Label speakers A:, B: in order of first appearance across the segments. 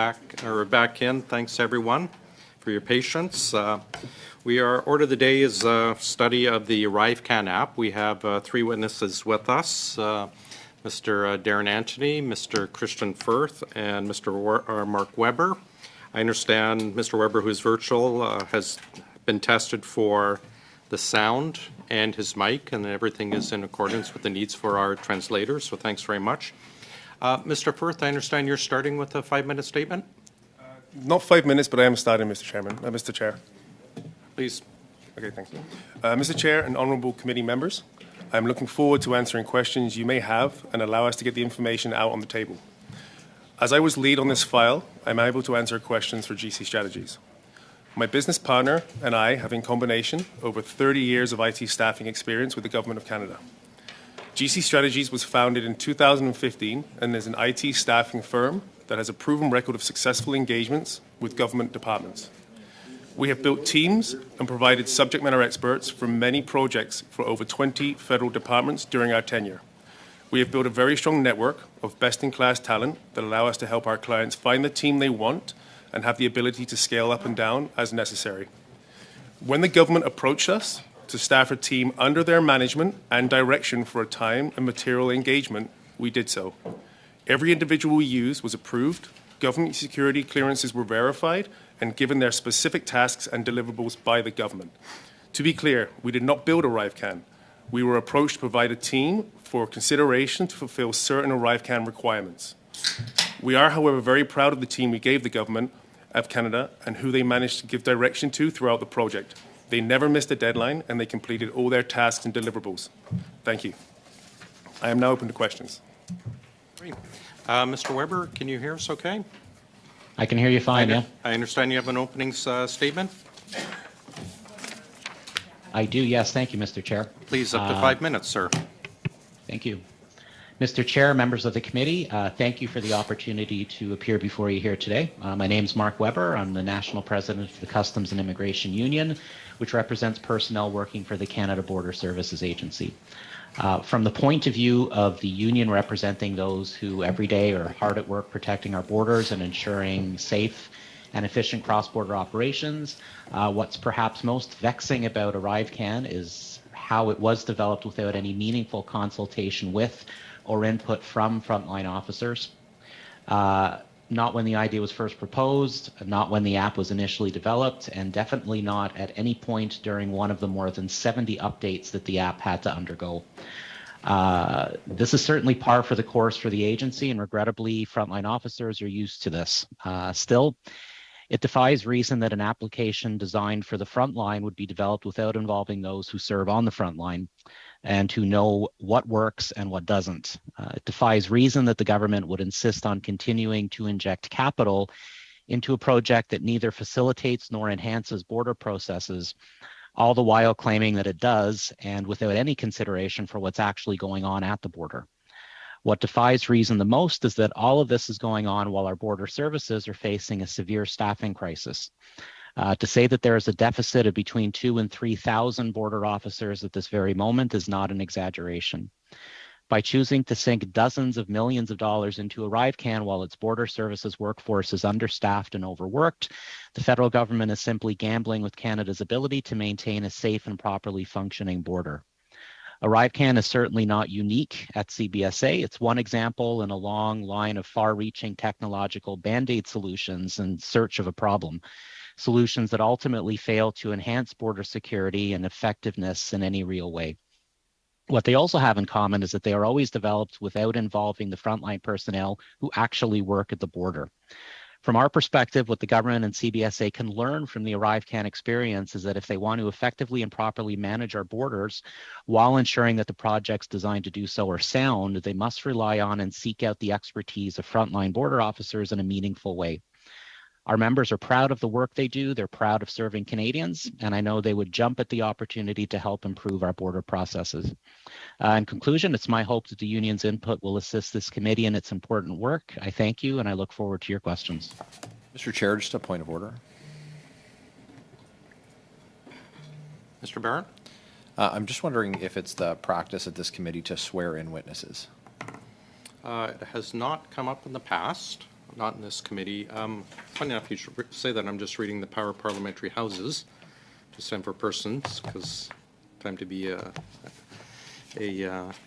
A: Back in. Thanks everyone for your patience. Order of the day is a study of the Arrivescam app. We have three witnesses with us, Mr. Darren Anthony, Mr. Christian Firth, and Mr. Mark Weber. I understand Mr. Weber, who's virtual, has been tested for the sound and his mic, and everything is in accordance with the needs for our translators, so thanks very much. Mr. Firth, I understand you're starting with a 5-minute statement?
B: Not 5 minutes, but I am starting, Mr. Chair.
A: Please.
B: Okay, thanks. Mr. Chair and honourable committee members, I'm looking forward to answering questions you may have and allow us to get the information out on the table. As I was lead on this file, I'm able to answer questions for GC Strategies. My business partner and I have in combination over 30 years of IT staffing experience with the Government of Canada. GC Strategies was founded in 2015 and is an IT staffing firm that has a proven record of successful engagements with government departments. We have built teams and provided subject matter experts for many projects for over 20 federal departments during our tenure. We have built a very strong network of best-in-class talent that allow us to help our clients find the team they want and have the ability to scale up and down as necessary. When the government approached us to staff a team under their management and direction for a time and material engagement, we did so. Every individual we used was approved, government security clearances were verified, and given their specific tasks and deliverables by the government. To be clear, we did not build Arrivescam. We were approached to provide a team for consideration to fulfill certain Arrivescam requirements. We are, however, very proud of the team we gave the Government of Canada and who they managed to give direction to throughout the project. They never missed a deadline and they completed all their tasks and deliverables. Thank you. I am now open to questions.
A: Great. Mr. Weber, can you hear us okay?
C: I can hear you fine, yeah.
A: I understand you have an opening statement.
C: I do, yes. Thank you, Mr. Chair.
A: Please, up to 5 minutes, sir.
C: Thank you. Mr. Chair, members of the committee, thank you for the opportunity to appear before you here today. My name is Mark Weber. I'm the National President of the Customs and Immigration Union, which represents personnel working for the Canada Border Services Agency. From the point of view of the union representing those who every day are hard at work protecting our borders and ensuring safe and efficient cross-border operations, what's perhaps most vexing about Arrivescam is how it was developed without any meaningful consultation with or input from frontline officers. Not when the idea was first proposed, not when the app was initially developed, and definitely not at any point during one of the more than 70 updates that the app had to undergo. This is certainly par for the course for the agency, and regrettably, frontline officers are used to this. Still, it defies reason that an application designed for the front line would be developed without involving those who serve on the front line and who know what works and what doesn't. It defies reason that the government would insist on continuing to inject capital into a project that neither facilitates nor enhances border processes, all the while claiming that it does, and without any consideration for what's actually going on at the border. What defies reason the most is that all of this is going on while our border services are facing a severe staffing crisis. To say that there is a deficit of between 2,000 and 3,000 border officers at this very moment is not an exaggeration. By choosing to sink dozens of millions of dollars into Arrivescam while its border services workforce is understaffed and overworked, the federal government is simply gambling with Canada's ability to maintain a safe and properly functioning border. Arrivescam is certainly not unique at CBSA. It's one example in a long line of far-reaching technological band-aid solutions in search of a problem. Solutions that ultimately fail to enhance border security and effectiveness in any real way. What they also have in common is that they are always developed without involving the frontline personnel who actually work at the border. From our perspective, what the government and CBSA can learn from the Arrivescam experience is that if they want to effectively and properly manage our borders while ensuring that the projects designed to do so are sound, they must rely on and seek out the expertise of frontline border officers in a meaningful way. Our members are proud of the work they do, they're proud of serving Canadians, and I know they would jump at the opportunity to help improve our border processes. In conclusion, it's my hope that the union's input will assist this committee in its important work. I thank you, and I look forward to your questions.
D: Mr. Chair, just a point of order.
A: Mr. Barrett?
D: I'm just wondering if it's the practice at this committee to swear in witnesses.
A: It has not come up in the past. not in this committee. Funny enough, you should say that I'm just reading the Power of Parliamentary Houses to stand for persons, because time to be a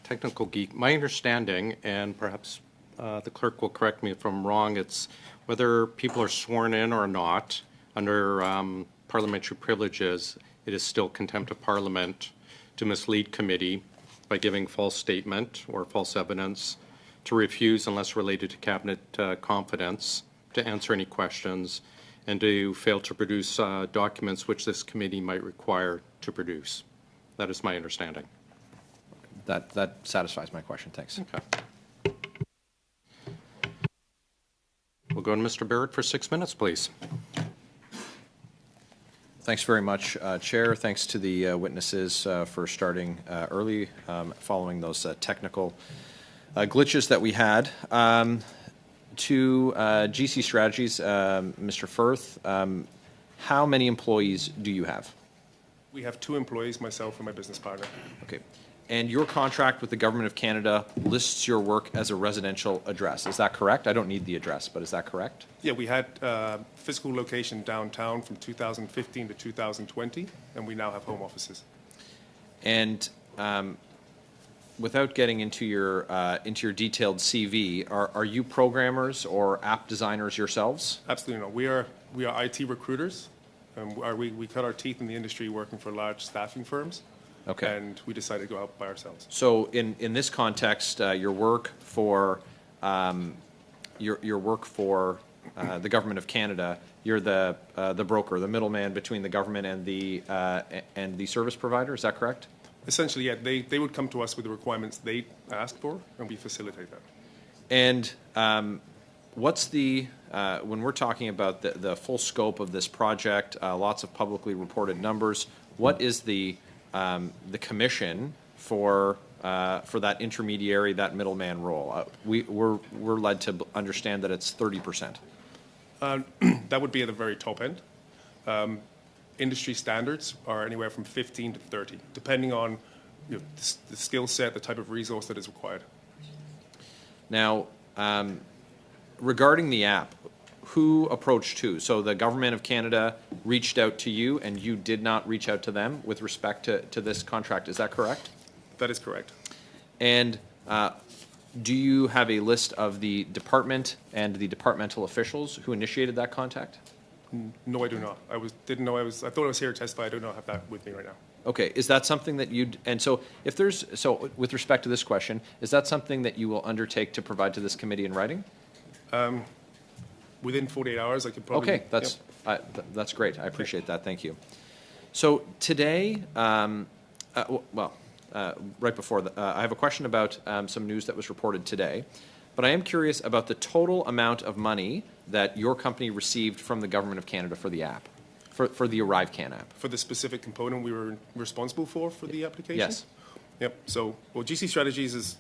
A: technical geek. My understanding, and perhaps the clerk will correct me if I'm wrong, it's whether people are sworn in or not under parliamentary privileges, it is still contempt of Parliament to mislead committee by giving false statement or false evidence, to refuse unless related to cabinet confidence, to answer any questions, and to fail to produce documents which this committee might require to produce. That is my understanding.
D: That satisfies my question. Thanks.
A: Okay. We'll go to Mr. Barrett for 6 minutes, please.
D: Thanks very much, Chair. Thanks to the witnesses for starting early following those technical glitches that we had. To GC Strategies, Mr. Firth, how many employees do you have?
B: We have 2 employees, myself and my business partner.
D: Okay. And your contract with the Government of Canada lists your work as a residential address. Is that correct? I don't need the address, but is that correct?
B: Yeah, we had physical location downtown from 2015 to 2020, and we now have home offices.
D: And without getting into your detailed CV, are you programmers or app designers yourselves?
B: Absolutely not. We are IT recruiters, and we cut our teeth in the industry working for large staffing firms.
D: Okay.
B: And we decided to go out by ourselves.
D: So in this context, your work for the Government of Canada, you're the broker, the middleman between the government and the service provider. Is that correct?
B: Essentially, yeah. They would come to us with the requirements they ask for, and we facilitate that.
D: And what's the when we're talking about the full scope of this project, lots of publicly reported numbers, what is the commission for that intermediary, that middleman role? We're led to understand that it's 30%.
B: That would be at the very top end. Industry standards are anywhere from 15 to 30, depending on the skill set, the type of resource that is required.
D: Now, regarding the app, who approached who? So the Government of Canada reached out to you, and you did not reach out to them with respect to this contract. Is that correct?
B: That is correct.
D: And do you have a list of the department and the departmental officials who initiated that contact?
B: No, I do not. I thought I was here to testify. I do not have that with me right now.
D: Okay, is that something that and so with respect to this question, is that something that you will undertake to provide to this committee in writing?
B: Within 48 hours, I could probably...
D: Okay, that's great. I appreciate that. Thank you. So today, right before, I have a question about some news that was reported today, but I am curious about the total amount of money that your company received from the Government of Canada for the app, for the Arrivescam app.
B: For the specific component we were responsible for the application?
D: Yes.
B: Yep. So, GC Strategies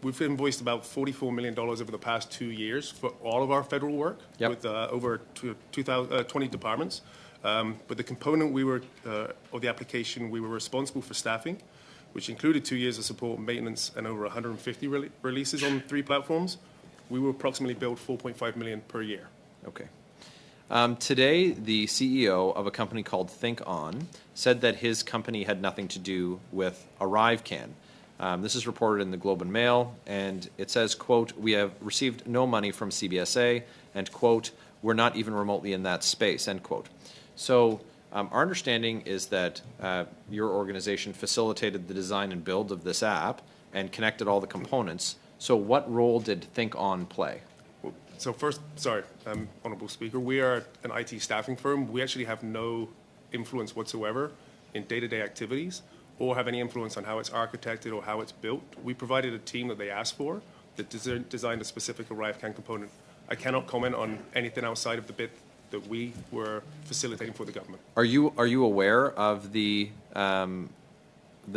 B: we've invoiced about $44 million over the past 2 years for all of our federal work.
D: Yep.
B: With over 20 departments. But the component of the application, we were responsible for staffing, which included 2 years of support, maintenance, and over 150 releases on 3 platforms. We were approximately billed $4.5 million per year.
D: Okay. Today, the CEO of a company called Think On said that his company had nothing to do with Arrivescam. This is reported in the Globe and Mail, and it says, quote, "We have received no money from CBSA," and, quote, "We're not even remotely in that space," end quote. So our understanding is that your organization facilitated the design and build of this app and connected all the components. So what role did Think On play?
B: So first, sorry, Honourable Speaker, we are an IT staffing firm. We actually have no influence whatsoever in day-to-day activities or have any influence on how it's architected or how it's built. We provided a team that they asked for that designed a specific Arrivescam component. I cannot comment on anything outside of the bit that we were facilitating for the government.
D: Are you aware of the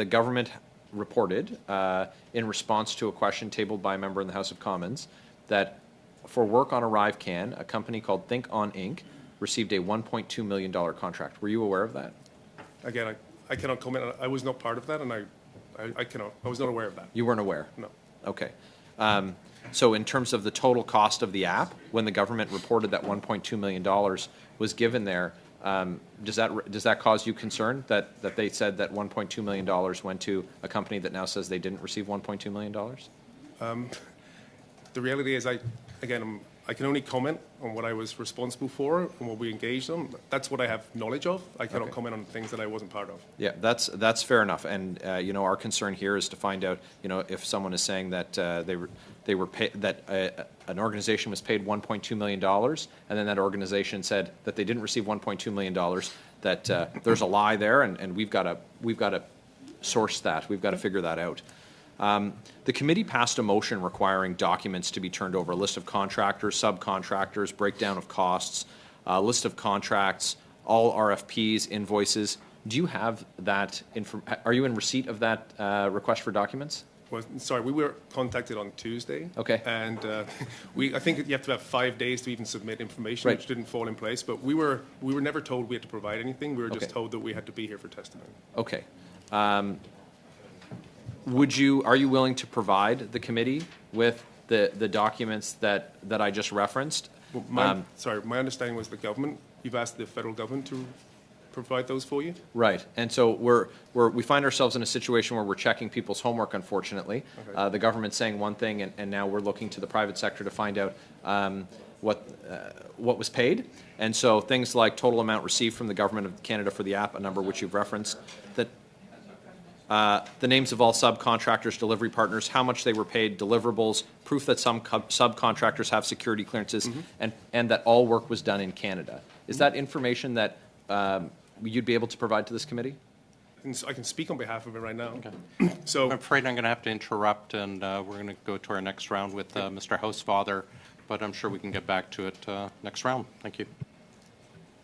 D: government reported in response to a question tabled by a member in the House of Commons that for work on Arrivescam, a company called Think On Inc. received a $1.2 million contract. Were you aware of that?
B: Again, I cannot comment on it. I was not part of that, and I was not aware of that.
D: You weren't aware?
B: No.
D: Okay. So in terms of the total cost of the app, when the government reported that $1.2 million was given there, does that cause you concern that they said that $1.2 million went to a company that now says they didn't receive $1.2 million?
B: The reality is, I can only comment on what I was responsible for and what we engaged on. That's what I have knowledge of. I cannot comment on things that I wasn't part of.
D: Yeah, that's fair enough. And you know, our concern here is to find out, you know, if someone is saying that they were paid, that an organization was paid $1.2 million, and then that organization said that they didn't receive $1.2 million, that there's a lie there, and we've got to source that. We've got to figure that out. The committee passed a motion requiring documents to be turned over, a list of contractors, subcontractors, breakdown of costs, list of contracts, all RFPs, invoices. Do you have that? Are you in receipt of that request for documents?
B: Well, sorry, we were contacted on Tuesday.
D: Okay.
B: And I think you have to have 5 days to even submit information,
D: Right.
B: which didn't fall in place. But we were never told we had to provide anything. We were just
D: Okay.
B: told that we had to be here for testimony.
D: Okay. Are you willing to provide the committee with the documents that I just referenced?
B: Well, my understanding was the government. You've asked the federal government to provide those for you.
D: Right, and so we find ourselves in a situation where we're checking people's homework, unfortunately.
B: Okay.
D: The government's saying one thing, and now we're looking to the private sector to find out what was paid. And so things like total amount received from the government of Canada for the app, a number which you've referenced, that the names of all subcontractors, delivery partners, how much they were paid, deliverables, proof that some subcontractors have security clearances, and that all work was done in Canada. Is that information that you'd be able to provide to this committee?
B: I can speak on behalf of it right now.
A: I'm
B: So
A: afraid I'm going to have to interrupt, and we're going to go to our next round with Mr. Housefather, but I'm sure we can get back to it next round. Thank you.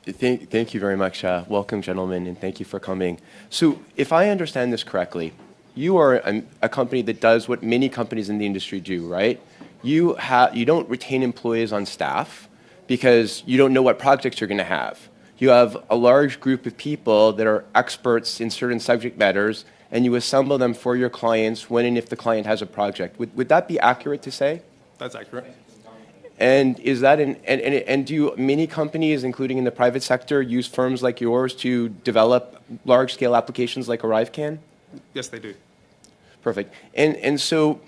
E: Thank you very much. Welcome, gentlemen, and thank you for coming. So if I understand this correctly, you are a company that does what many companies in the industry do, right? You don't retain employees on staff because you don't know what projects you're going to have. You have a large group of people that are experts in certain subject matters, and you assemble them for your clients when and if the client has a project. Would that be accurate to say?
B: that's accurate.
E: And is that and do many companies, including in the private sector, use firms like yours to develop large-scale applications like Arrivescam?
B: Yes, they do.
E: Perfect. And so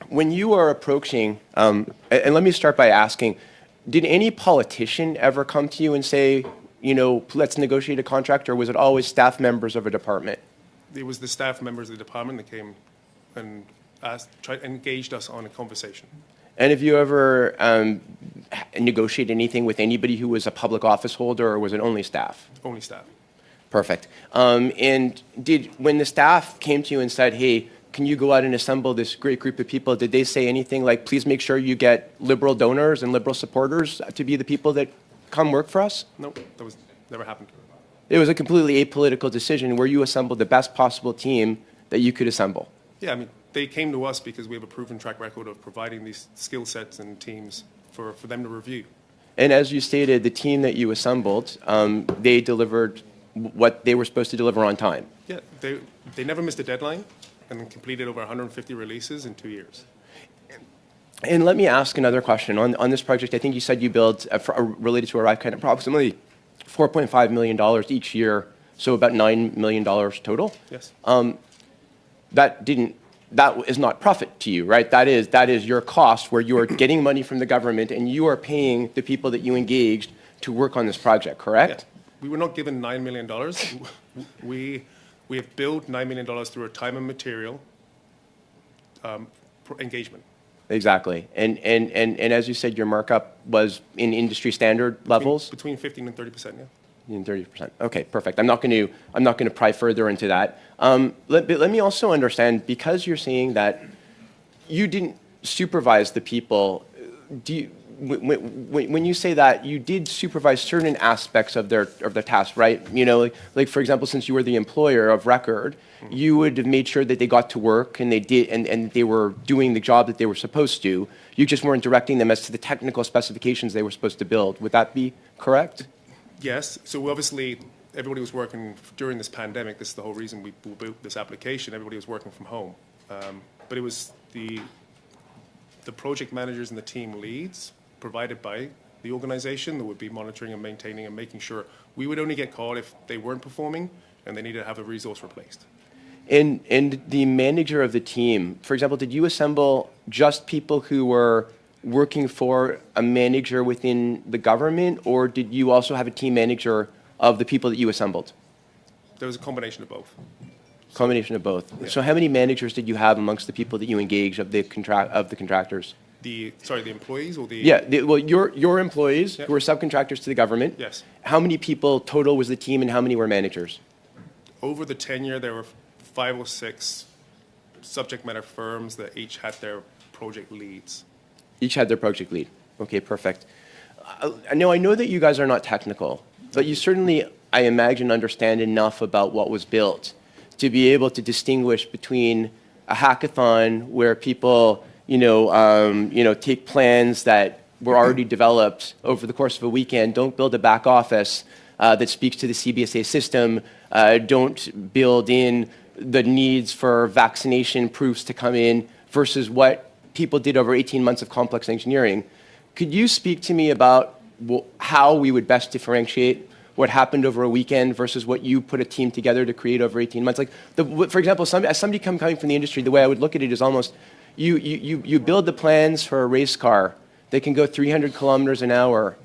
E: when you are approaching, and let me start by asking, did any politician ever come to you and say, you know, let's negotiate a contract, or was it always staff members of a department?
B: It was the staff members of the department that came and engaged us on a conversation.
E: And have you ever negotiated anything with anybody who was a public office holder, or was it only staff?
B: Only staff.
E: Perfect. And when the staff came to you and said, hey, can you go out and assemble this great group of people, did they say anything like, please make sure you get liberal donors and liberal supporters to be the people that come work for us?
B: No, that was never happened.
E: It was a completely apolitical decision where you assembled the best possible team that you could assemble.
B: Yeah, I mean, they came to us because we have a proven track record of providing these skill sets and teams for them to review.
E: And as you stated, the team that you assembled, they delivered what they were supposed to deliver on time.
B: Yeah, they never missed a deadline and completed over 150 releases in 2 years.
E: And let me ask another question. On this project, I think you said you built, related to Arrivescam, approximately $4.5 million each year, so about $9 million total.
B: Yes.
E: That is not profit to you, right? That is your cost, where you are getting money from the government and you are paying the people that you engaged to work on this project, correct?
B: Yeah. We were not given $9 million. we have billed $9 million through a time and material engagement.
E: Exactly. And as you said, your markup was in industry standard levels?
B: Between 15 and 30%, yeah.
E: In 30%. Okay, perfect. I'm not going to pry further into that. Let me also understand, because you're saying that you didn't supervise the people. When you say that, you did supervise certain aspects of their task, right? You know, like for example, since you were the employer of record, you would have made sure that they got to work and they did, and they were doing the job that they were supposed to. You just weren't directing them as to the technical specifications they were supposed to build. Would that be correct?
B: Yes. So obviously, everybody was working during this pandemic. This is the whole reason we built this application. Everybody was working from home. But it was the the project managers and the team leads provided by the organization that would be monitoring and maintaining and making sure we would only get called if they weren't performing and they needed to have a resource replaced.
E: And the manager of the team, for example, did you assemble just people who were working for a manager within the government, or did you also have a team manager of the people that you assembled?
B: There was a combination of both.
E: Combination of both.
B: Yeah.
E: So how many managers did you have amongst the people that you engaged of the contractors?
B: The employees or the...
E: Yeah, your employees
B: Yeah.
E: who were subcontractors to the government.
B: Yes.
E: How many people total was the team, and how many were managers?
B: Over the tenure, there were 5 or 6 subject matter firms that each had their project leads.
E: Each had their project lead. Okay, perfect. Now, I know that you guys are not technical, but you certainly, I imagine, understand enough about what was built to be able to distinguish between a hackathon where people, take plans that were already developed over the course of a weekend, don't build a back office that speaks to the CBSA system, don't build in the needs for vaccination proofs to come in, versus what people did over 18 months of complex engineering. Could you speak to me about how we would best differentiate what happened over a weekend versus what you put a team together to create over 18 months? Like, for example, as somebody coming from the industry, the way I would look at it is almost, you build the plans for a race car that can go 300 kilometers an hour,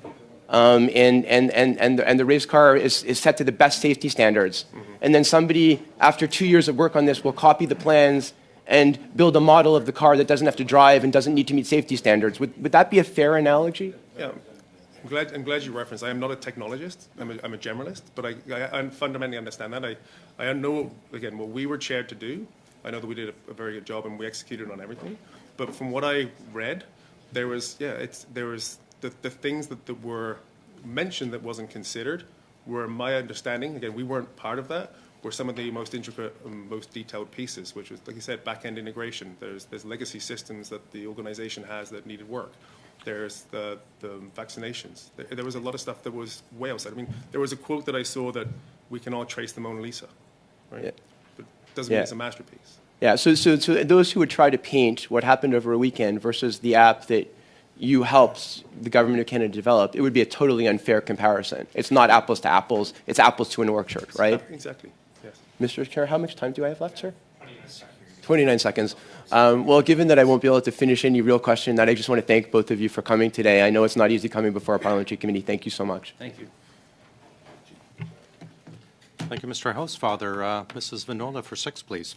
E: and the race car is set to the best safety standards. Mm-hmm. And then somebody, after 2 years of work on this, will copy the plans and build a model of the car that doesn't have to drive and doesn't need to meet safety standards. Would that be a fair analogy?
B: Yeah. I'm glad you referenced. I am not a technologist. I'm a generalist, but I fundamentally understand that. I know, again, what we were chaired to do. I know that we did a very good job and we executed on everything. But from what I read, there was the things that were mentioned that wasn't considered were, my understanding, again, we weren't part of that, were some of the most intricate and most detailed pieces, which was, like you said, back-end integration. There's legacy systems that the organization has that needed work. There's the vaccinations. There was a lot of stuff that was way outside. I mean, there was a quote that I saw that we can all trace the Mona Lisa, right?
E: Yeah.
B: But it doesn't mean it's a masterpiece.
E: Yeah, so those who would try to paint what happened over a weekend versus the app that you helped the government of Canada develop, it would be a totally unfair comparison. It's not apples to apples. It's apples to an orchard, right?
B: Exactly, yes.
E: Mr. Chair, how much time do I have left, sir? 29 seconds. Well, given that I won't be able to finish any real question, that I just want to thank both of you for coming today. I know it's not easy coming before a parliamentary committee. Thank you so much.
D: Thank you.
A: Thank you, Mr. Housefather. Mrs. Vinola for 6, please.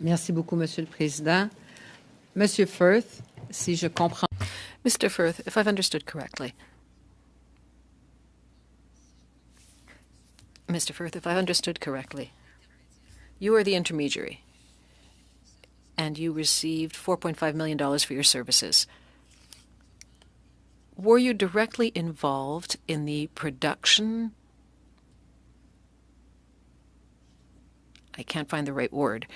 F: Merci beaucoup, Monsieur le Président. Monsieur Firth, si je comprends...
G: Mr. Firth, if I've understood correctly, you are the intermediary, and you received $4.5 million for your services. Were you directly involved in the production? I can't find the right word.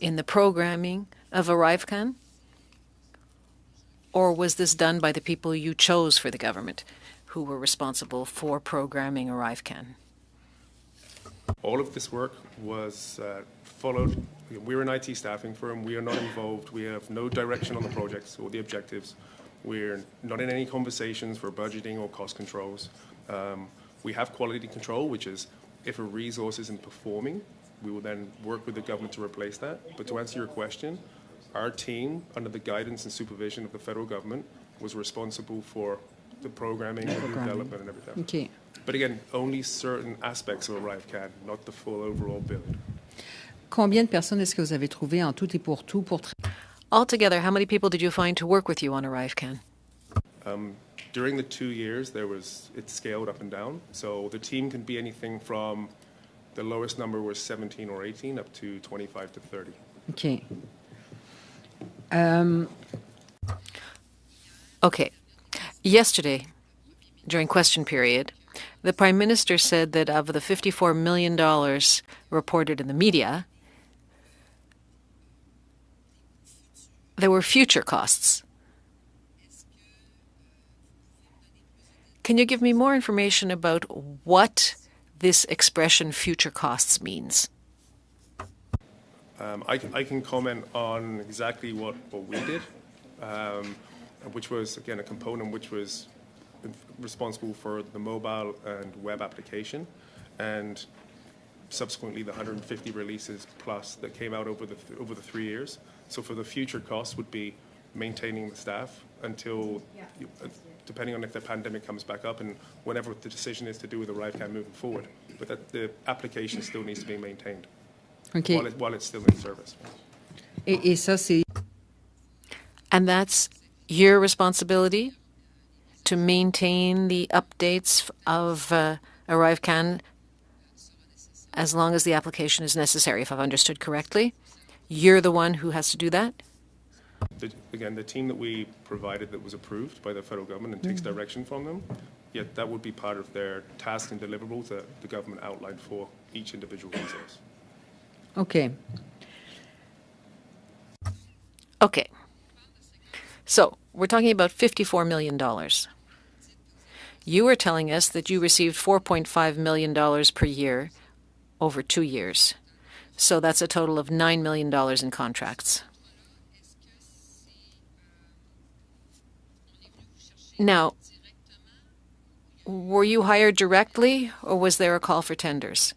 G: In the programming of Arrivescam? Or was this done by the people you chose for the government who were responsible for programming Arrivescam?
B: All of this work was followed. We're an IT staffing firm. We are not involved. We have no direction on the projects or the objectives. We're not in any conversations for budgeting or cost controls. We have quality control, which is if a resource isn't performing, we will then work with the government to replace that. But to answer your question, our team, under the guidance and supervision of the federal government, was responsible for the programming and the development and everything.
F: Okay.
B: But again, only certain aspects of Arrivescam, not the full overall build.
F: Combien de personnes est-ce que vous avez trouvé en tout et pour tout pour...
G: Altogether, how many people did you find to work with you on Arrivescam?
B: During the 2 years, it scaled up and down. So the team can be anything from, the lowest number was 17 or 18, up to 25 to 30.
F: Okay.
G: Okay. Yesterday, during question period, the Prime Minister said that of the $54 million reported in the media, there were future costs. Can you give me more information about what this expression future costs means?
B: I can comment on exactly what we did, which was, again, a component which was responsible for the mobile and web application, and subsequently the 150 releases plus that came out over the 3 years. So for the future costs would be maintaining the staff until, depending on if the pandemic comes back up and whatever the decision is to do with Arrivescam moving forward. But that the application still needs to be maintained
F: OK.
B: while it's still in service.
F: Et ça, c'est
G: And that's your responsibility to maintain the updates of Arrivescam as long as the application is necessary, if I've understood correctly. You're the one who has to do that?
B: Again, the team that we provided that was approved by the federal government and takes direction from them, yet that would be part of their tasks and deliverables that the government outlined for each individual resource.
F: OK.
G: Okay. So we're talking about $54 million. You were telling us that you received $4.5 million per year over 2 years. So that's a total of $9 million in contracts. Now, were you hired directly, or was there a call for tenders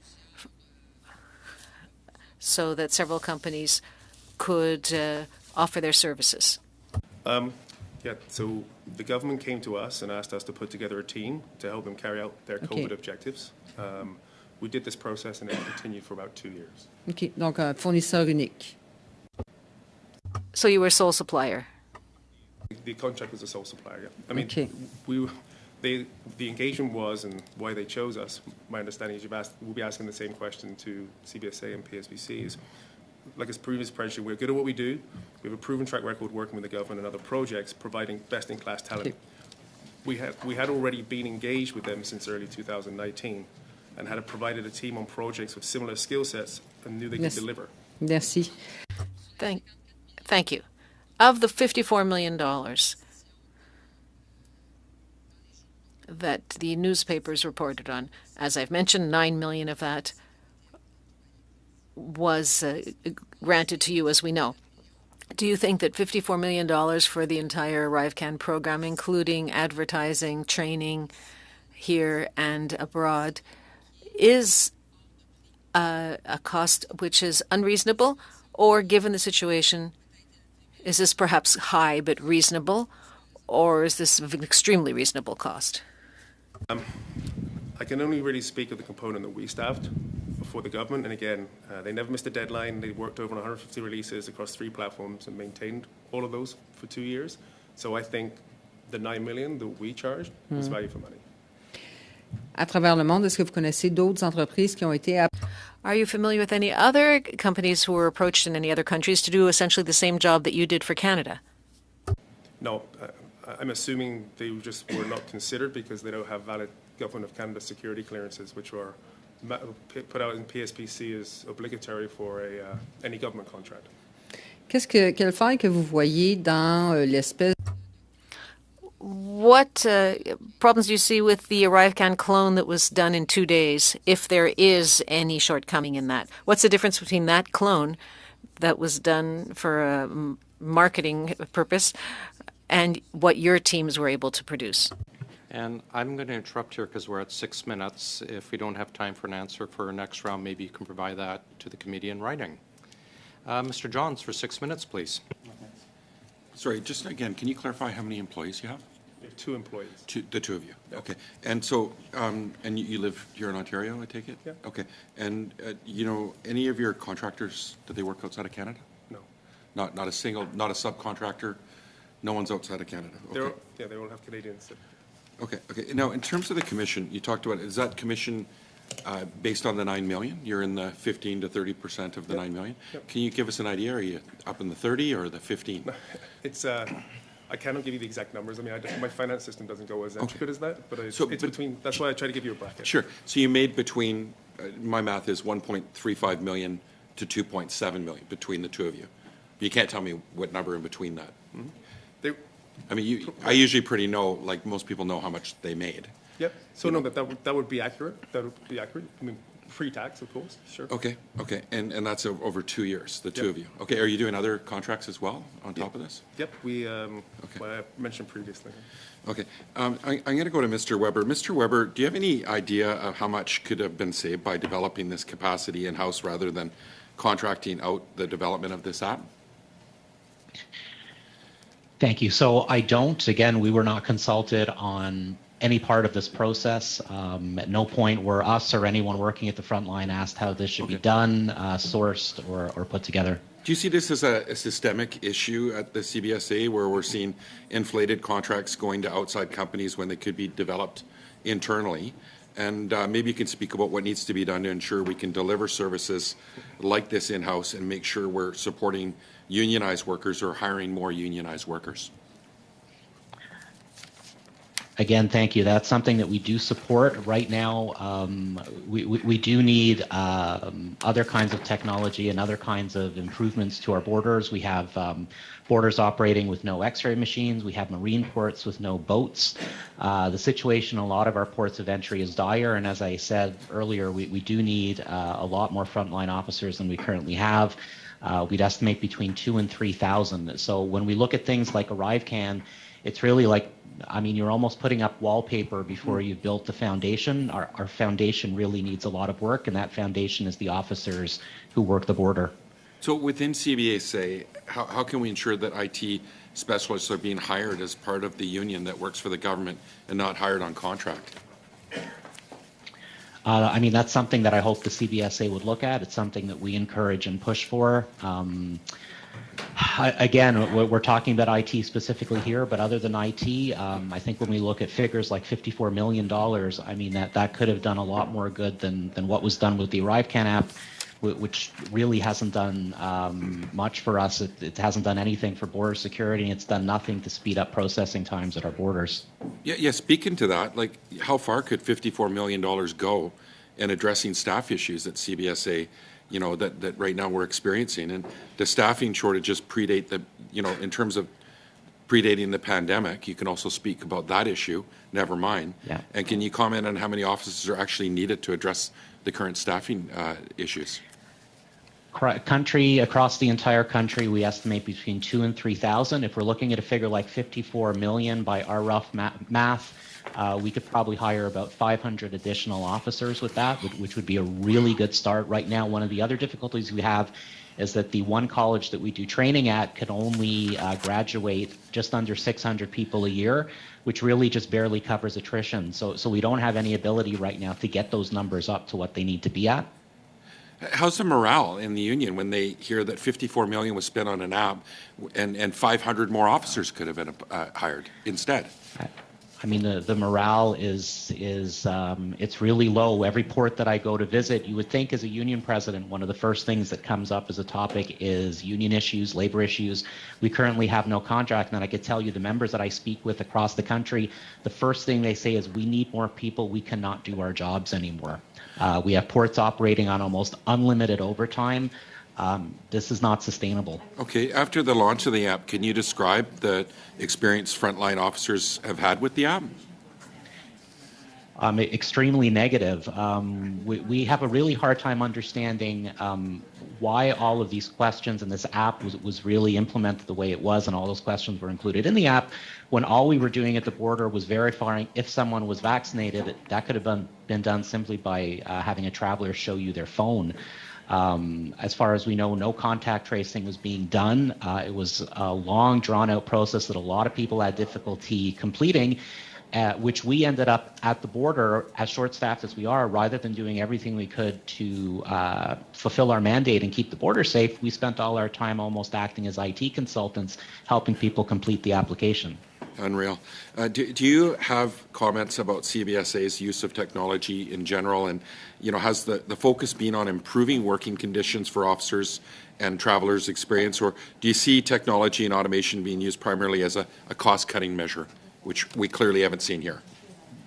G: so that several companies could offer their services?
B: Yeah, so the government came to us and asked us to put together a team to help them carry out their COVID objectives. We did this process and it continued for about 2 years.
F: OK. Donc, un fournisseur unique.
G: So you were sole supplier.
B: The contract was a sole supplier, yeah. I mean,
F: Okay.
B: the engagement was, and why they chose us, my understanding is we'll be asking the same question to CBSA and PSBC, is like as previous president, we're good at what we do. We have a proven track record working with the government and other projects, providing best-in-class talent.
F: Okay.
B: We had already been engaged with them since early 2019 and had provided a team on projects with similar skill sets and knew they could
F: Yes.
B: deliver.
F: Merci.
G: Thank you. Of the $54 million that the newspapers reported on, as I've mentioned, $9 million of that was granted to you, as we know. Do you think that $54 million for the entire Arrivescam program, including advertising, training here and abroad, is a cost which is unreasonable? Or, given the situation, is this perhaps high but reasonable? Or is this an extremely reasonable cost?
B: I can only really speak of the component that we staffed for the government. And again, they never missed a deadline. They worked over 150 releases across 3 platforms and maintained all of those for 2 years. So I think the $9 million that we charged was value for money.
F: À travers le monde, est-ce que vous connaissez d'autres entreprises qui ont été
G: Are you familiar with any other companies who were approached in any other countries to do essentially the same job that you did for Canada?
B: No, I'm assuming they just were not considered because they don't have valid Government of Canada security clearances, which are put out in PSPC as obligatory for any government contract.
F: Quelle faille que vous voyez dans l'espèce
G: What problems do you see with the Arrivescam clone that was done in 2 days, if there is any shortcoming in that? What's the difference between that clone that was done for a marketing purpose and what your teams were able to produce?
A: And I'm going to interrupt here because we're at 6 minutes. If we don't have time for an answer for our next round, maybe you can provide that to the committee in writing. Mr. Johns, for 6 minutes, please.
H: Sorry, just again, can you clarify how many employees you have?
B: We have 2 employees.
H: The 2 of you? Okay. And so, and you live here in Ontario, I take it?
B: Yeah.
H: Okay. And, you know, any of your contractors, do they work outside of Canada?
B: No.
H: Not a single, not a subcontractor? No one's outside of Canada? Okay.
B: They all have Canadians.
H: Okay. Now, in terms of the commission, you talked about, is that commission based on the $9 million? You're in the 15 to 30% of the $9 million?
B: Yep.
H: Can you give us an idea? Are you up in the 30 or the 15?
B: It's I cannot give you the exact numbers. I mean, my finance system doesn't go as intricate as that, but it's between. That's why I try to give you a bracket.
H: Sure. So you made between, my math is 1.35 million to 2.7 million between the 2 of you. You can't tell me what number in between that.
B: They,
H: I mean, I usually pretty know, like most people know how much they made.
B: Yep. So no, that would be accurate. That would be accurate. I mean, Pre-tax, of course, sure.
H: Okay, okay, and that's over 2 years, the two of you. Okay, are you doing other contracts as well on top of this?
B: Yep, what I mentioned previously.
H: Okay, I'm going to go to Mr. Weber. Mr. Weber, do you have any idea of how much could have been saved by developing this capacity in-house rather than contracting out the development of this app?
C: Thank you. So I don't. Again, we were not consulted on any part of this process. At no point were us or anyone working at the front line asked how this should be done, sourced, or put together.
H: Do you see this as a systemic issue at the CBSA where we're seeing inflated contracts going to outside companies when they could be developed internally? And maybe you can speak about what needs to be done to ensure we can deliver services like this in-house and make sure we're supporting unionized workers or hiring more unionized workers.
C: Again, thank you. That's something that we do support right now. We do need other kinds of technology and other kinds of improvements to our borders. We have borders operating with no X-ray machines. We have marine ports with no boats. The situation in a lot of our ports of entry is dire, and as I said earlier, we do need a lot more frontline officers than we currently have. We'd estimate between 2,000 and 3,000. So when we look at things like Arrivescam, it's really like, I mean, you're almost putting up wallpaper before you've built the foundation. Our foundation really needs a lot of work, and that foundation is the officers who work the border.
H: So within CBSA, how can we ensure that IT specialists are being hired as part of the union that works for the government and not hired on contract?
C: I mean, that's something that I hope the CBSA would look at. It's something that we encourage and push for. Again, we're talking about IT specifically here, but other than IT, I think when we look at figures like $54 million, I mean, that could have done a lot more good than what was done with the Arrivescam app, which really hasn't done much for us. It hasn't done anything for border security, and it's done nothing to speed up processing times at our borders. Yeah,
H: speaking to that, like, how far could $54 million go in addressing staff issues at CBSA, you know, that right now we're experiencing? And the staffing shortages predate the, you know, in terms of predating the pandemic, you can also speak about that issue, never mind.
C: Yeah.
H: And can you comment on how many officers are actually needed to address the current staffing issues?
C: Across the entire country, we estimate between 2,000 and 3,000. If we're looking at a figure like 54 million by our rough math, we could probably hire about 500 additional officers with that, which would be a really good start. Right now, one of the other difficulties we have is that the one college that we do training at can only graduate just under 600 people a year, which really just barely covers attrition. So we don't have any ability right now to get those numbers up to what they need to be at.
H: How's the morale in the union when they hear that $54 million was spent on an app and 500 more officers could have been hired instead?
C: I mean, the morale is it's really low. Every port that I go to visit, you would think as a union president, one of the first things that comes up as a topic is union issues, labor issues. We currently have no contract, and I could tell you the members that I speak with across the country, the first thing they say is we need more people. We cannot do our jobs anymore. We have ports operating on almost unlimited overtime. This is not sustainable. Okay, after the launch of the app, can you describe the experience frontline officers have had with the app? Extremely negative. We have a really hard time understanding why all of these questions in this app was really implemented the way it was, and all those questions were included in the app, when all we were doing at the border was verifying if someone was vaccinated. That could have been done simply by having a traveler show you their phone. As far as we know, no contact tracing was being done. It was a long, drawn-out process that a lot of people had difficulty completing, which we ended up at the border, as short-staffed as we are, rather than doing everything we could to fulfill our mandate and keep the border safe. We spent all our time almost acting as IT consultants, helping people complete the application. Unreal. Do you have comments about CBSA's use of technology in general, and has the focus been on improving working conditions for officers and travelers' experience, or do you see technology and automation being used primarily as a cost-cutting measure, which we clearly haven't seen here?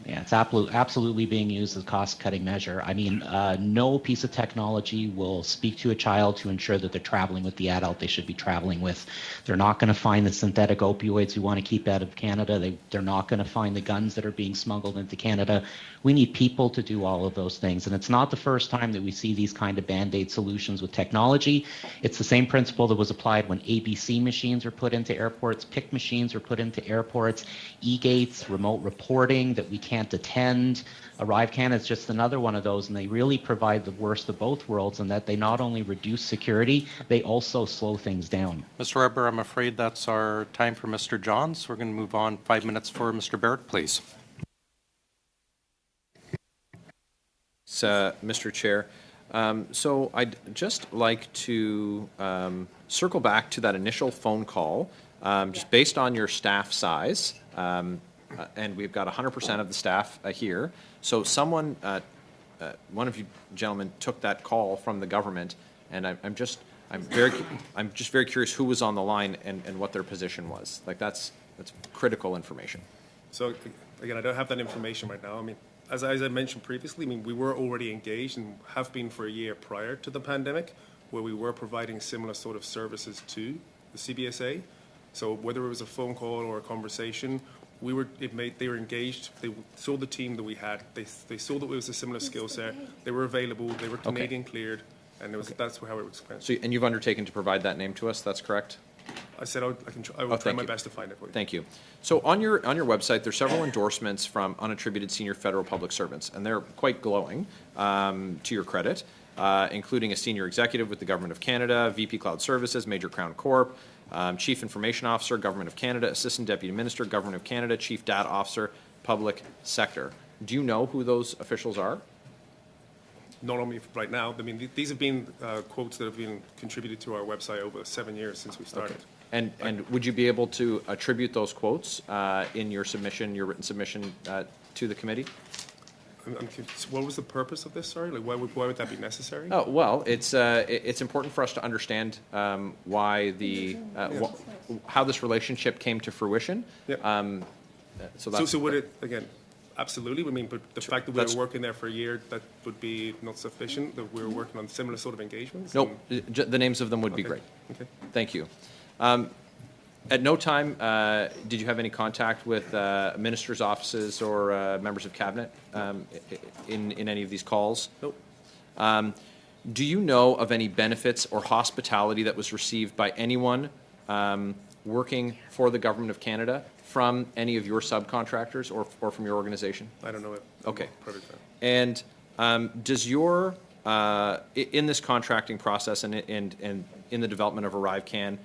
C: Yeah, it's absolutely being used as a cost-cutting measure. I mean, no piece of technology will speak to a child to ensure that they're traveling with the adult they should be traveling with. They're not going to find the synthetic opioids we want to keep out of Canada. They're not going to find the guns that are being smuggled into Canada. We need people to do all of those things. And it's not the first time that we see these kind of Band-Aid solutions with technology. It's the same principle that was applied when ABC machines were put into airports, PIC machines were put into airports, e-gates, remote reporting that we can't attend. Arrivescam is just another one of those, and they really provide the worst of both worlds in that they not only reduce security, they also slow things down.
A: Mr. Weber, I'm afraid that's our time for Mr. Johns. We're going to move on 5 minutes for Mr. Barrett, please.
D: Mr. Chair. So I'd just like to circle back to that initial phone call, just based on your staff size, and we've got 100% of the staff here. So someone, one of you gentlemen, took that call from the government, and I'm just very curious who was on the line and what their position was. Like that's critical information.
B: So again, I don't have that information right now. I mean, as I mentioned previously, I mean, we were already engaged and have been for a year prior to the pandemic, where we were providing similar sort of services to the CBSA. So whether it was a phone call or a conversation, they were engaged. They saw the team that we had. They saw that it was a similar skill set. They were available. They were Canadian cleared, and that's how it was explained.
D: So, and you've undertaken to provide that name to us. That's correct.
B: I said I will try my best to find it for you.
D: Thank you. So on your website, there's several endorsements from unattributed senior federal public servants, and they're quite glowing, to your credit, including a senior executive with the Government of Canada, VP Cloud Services, Major Crown Corp, Chief Information Officer, Government of Canada, Assistant Deputy Minister, Government of Canada, Chief Data Officer, Public Sector. Do you know who those officials are?
B: Not on me right now. I mean, these have been quotes that have been contributed to our website over 7 years since we started.
D: Okay. And would you be able to attribute those quotes in your submission, your written submission to the committee?
B: What was the purpose of this? Sorry, like why would that be necessary?
D: Oh well, it's important for us to understand why how this relationship came to fruition.
B: Yep. So would it again? Absolutely. I mean, but the fact that we were working there for a year, that would be not sufficient. That we were working on similar sort of engagements.
D: Nope. The names of them would be great.
B: Okay.
D: Thank you. At no time did you have any contact with ministers' offices or members of cabinet in any of these calls?
B: Nope.
D: Do you know of any benefits or hospitality that was received by anyone working for the Government of Canada from any of your subcontractors or from your organization?
B: I don't know it.
D: Okay.
B: Perfect.
D: And does your in this contracting process and in the development of Arrivescam,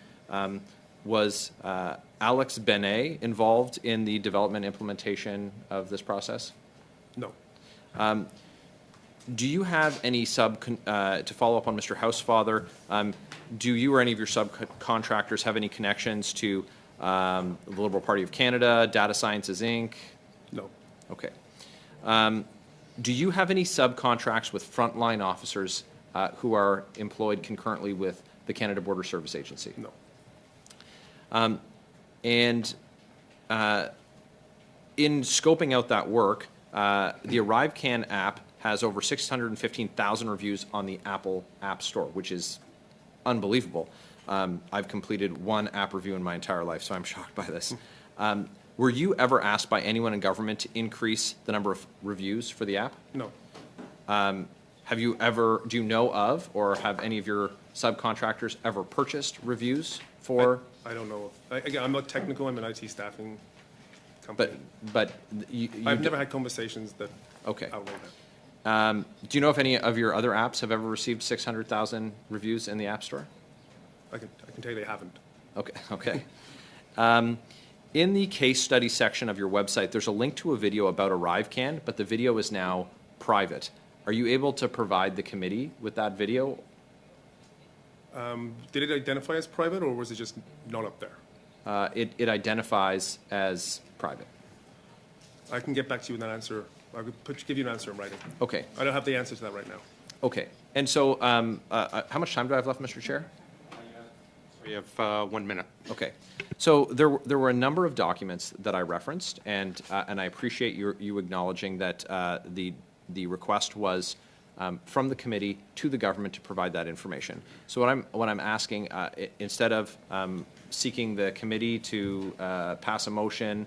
D: was Alex Benet involved in the development and implementation of this process?
B: No.
D: Do you have any to follow up on Mr. Housefather, do you or any of your subcontractors have any connections to the Liberal Party of Canada, Data Sciences, Inc.?
B: No.
D: Okay. Do you have any subcontracts with frontline officers who are employed concurrently with the Canada Border Service Agency?
B: No.
D: And in scoping out that work, the Arrivescam app has over 615,000 reviews on the Apple App Store, which is unbelievable. I've completed one app review in my entire life, so I'm shocked by this. Were you ever asked by anyone in government to increase the number of reviews for the app?
B: No.
D: Have you ever, do you know of, or have any of your subcontractors ever purchased reviews for?
B: I don't know. Again, I'm not technical. I'm an IT staffing company.
D: But
B: I've never had conversations that
D: okay.
B: outlay that.
D: Do you know if any of your other apps have ever received 600,000 reviews in the App Store?
B: I can tell you they haven't.
D: Okay. Okay. In the case study section of your website, there's a link to a video about Arrivescam, but the video is now private. Are you able to provide the committee with that video?
B: Did it identify as private, or was it just not up there?
D: It identifies as private.
B: I can get back to you with that answer. I could give you an answer in writing.
D: Okay.
B: I don't have the answer to that right now.
D: Okay. And so how much time do I have left, Mr. Chair?
A: We have 1 minute.
D: Okay. So there were a number of documents that I referenced, and I appreciate you acknowledging that the request was from the committee to the government to provide that information. So what I'm asking, instead of seeking the committee to pass a motion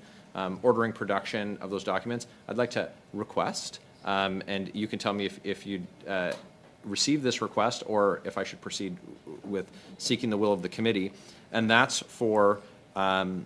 D: ordering production of those documents, I'd like to request, and you can tell me if you'd receive this request or if I should proceed with seeking the will of the committee, and that's for proof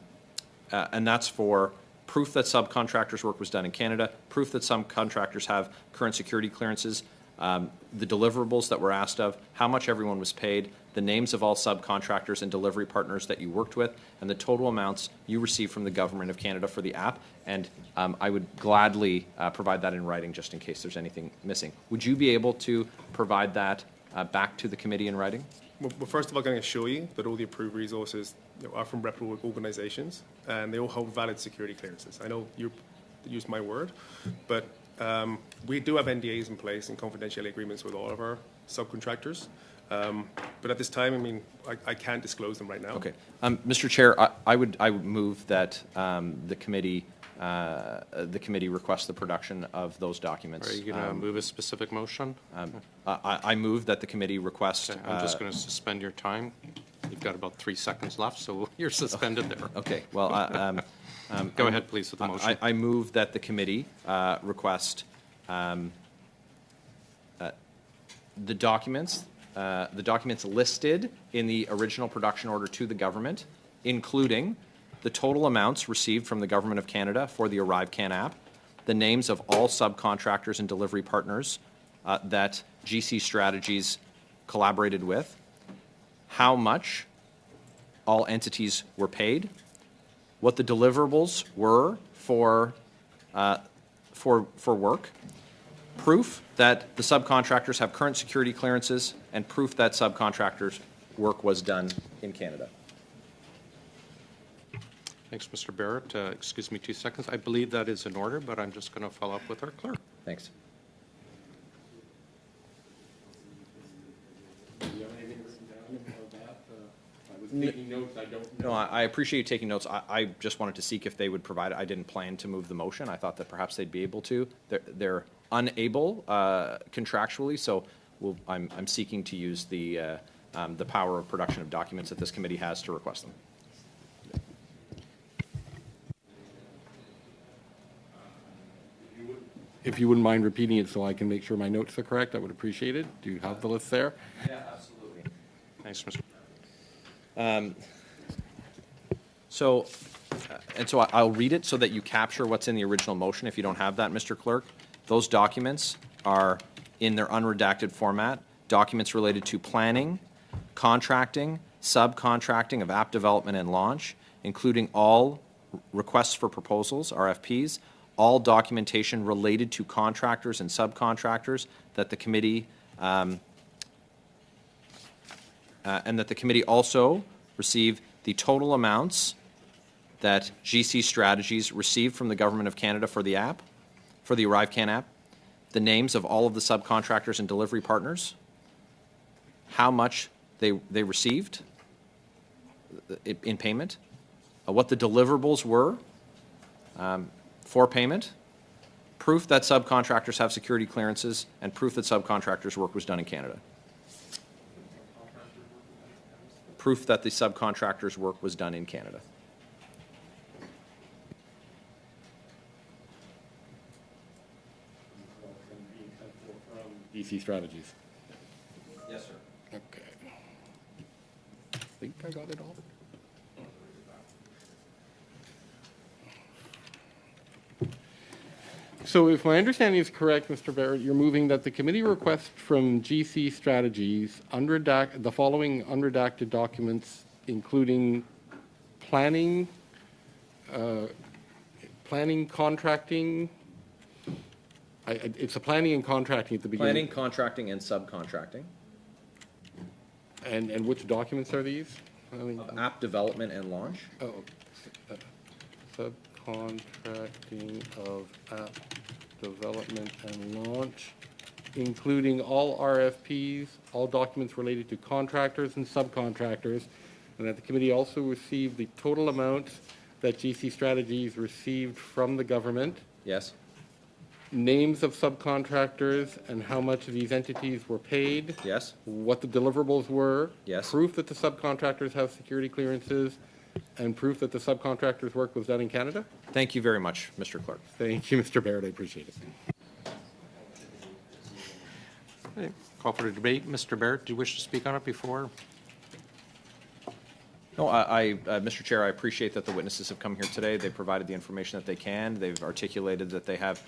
D: that subcontractors' work was done in Canada, proof that some contractors have current security clearances, the deliverables that were asked of, how much everyone was paid, the names of all subcontractors and delivery partners that you worked with, and the total amounts you received from the Government of Canada for the app. And I would gladly provide that in writing just in case there's anything missing. Would you be able to provide that back to the committee in writing?
B: Well, first of all, I'm going to assure you that all the approved resources are from reputable organizations, and they all hold valid security clearances. I know you used my word, but we do have NDAs in place and confidentiality agreements with all of our subcontractors. But at this time, I mean, I can't disclose them right now.
D: Okay. Mr. Chair, I would move that the committee request the production of those documents.
A: Are you going to move a specific motion?
D: I move that the committee request.
A: Okay, I'm just going to suspend your time. You've got about 3 seconds left, so you're suspended there.
D: Okay. Well,
A: Go ahead, please, with the motion.
D: I move that the committee request the documents listed in the original production order to the government, including the total amounts received from the Government of Canada for the Arrivescam app, the names of all subcontractors and delivery partners that GC Strategies collaborated with, how much all entities were paid, what the deliverables were for work, proof that the subcontractors have current security clearances, and proof that subcontractors' work was done in Canada.
A: Thanks, Mr. Barrett. Excuse me 2 seconds. I believe that is in order, but I'm just going to follow up with our clerk.
D: Thanks.
A: Taking notes, I don't
D: No, I appreciate you taking notes. I just wanted to seek if they would provide it. I didn't plan to move the motion. I thought that perhaps they'd be able to. They're unable contractually, so I'm seeking to use the power of production of documents that this committee has to request them.
I: If you wouldn't mind repeating it so I can make sure my notes are correct, I would appreciate it. Do you have the list there?
D: Yeah, absolutely.
A: Thanks, Mr.
D: So I'll read it so that you capture what's in the original motion if you don't have that, Mr. Clerk. Those documents are in their unredacted format, documents related to planning, contracting, subcontracting of app development and launch, including all requests for proposals, RFPs, all documentation related to contractors and subcontractors that the committee and that the committee also receive the total amounts that GC Strategies received from the Government of Canada for the app, for the Arrivescam app, the names of all of the subcontractors and delivery partners, how much they received in payment, what the deliverables were for payment, proof that subcontractors have security clearances, and proof that subcontractors' work was done in Canada. Proof that the subcontractors' work was done in Canada.
I: DC Strategies.
D: Yes, sir.
I: Okay. I think I got it all. So if my understanding is correct, Mr. Barrett, you're moving that the committee request from GC Strategies the following unredacted documents, including planning, contracting. It's a planning and contracting at the beginning.
D: Planning, contracting, and subcontracting.
I: And which documents are these?
D: Of app development and launch.
I: Oh, subcontracting of app development and launch, including all RFPs, all documents related to contractors and subcontractors, and that the committee also receive the total amount that GC Strategies received from the government,
D: Yes?
I: names of subcontractors and how much these entities were paid,
D: Yes?
I: what the deliverables were,
D: Yes.
I: proof that the subcontractors have security clearances, and proof that the subcontractors' work was done in Canada?
D: Thank you very much, Mr. Clerk.
I: Thank you, Mr. Barrett. I appreciate it.
A: Okay, call for the debate. Mr. Barrett, do you wish to speak on it before?
D: No, Mr. Chair, I appreciate that the witnesses have come here today. They've provided the information that they can. They've articulated that they have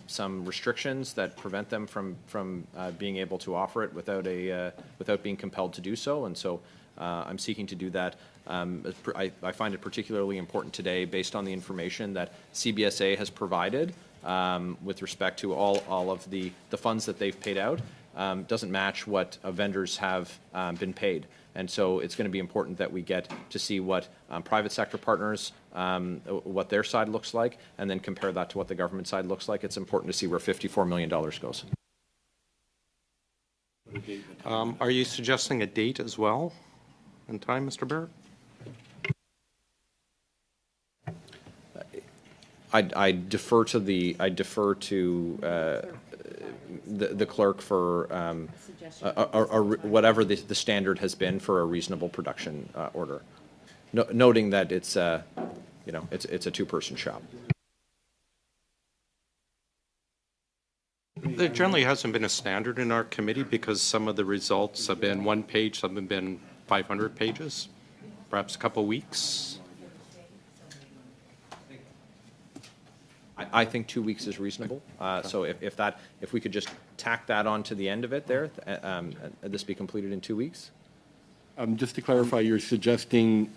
D: some restrictions that prevent them from being able to offer it without being compelled to do so. And so I'm seeking to do that. I find it particularly important today based on the information that CBSA has provided with respect to all of the funds that they've paid out. Doesn't match what vendors have been paid. And so it's going to be important that we get to see what private sector partners, what their side looks like, and then compare that to what the government side looks like. It's important to see where $54 million goes.
A: Are you suggesting a date as well in time, Mr. Barrett?
D: I defer to the clerk for whatever the standard has been for a reasonable production order, noting that it's it's a two-person shop.
A: There generally hasn't been a standard in our committee because some of the results have been one page, some have been 500 pages, perhaps a couple weeks.
D: I think 2 weeks is reasonable. So if we could just tack that on to the end of it there, this be completed in 2 weeks?
I: Just to clarify, you're suggesting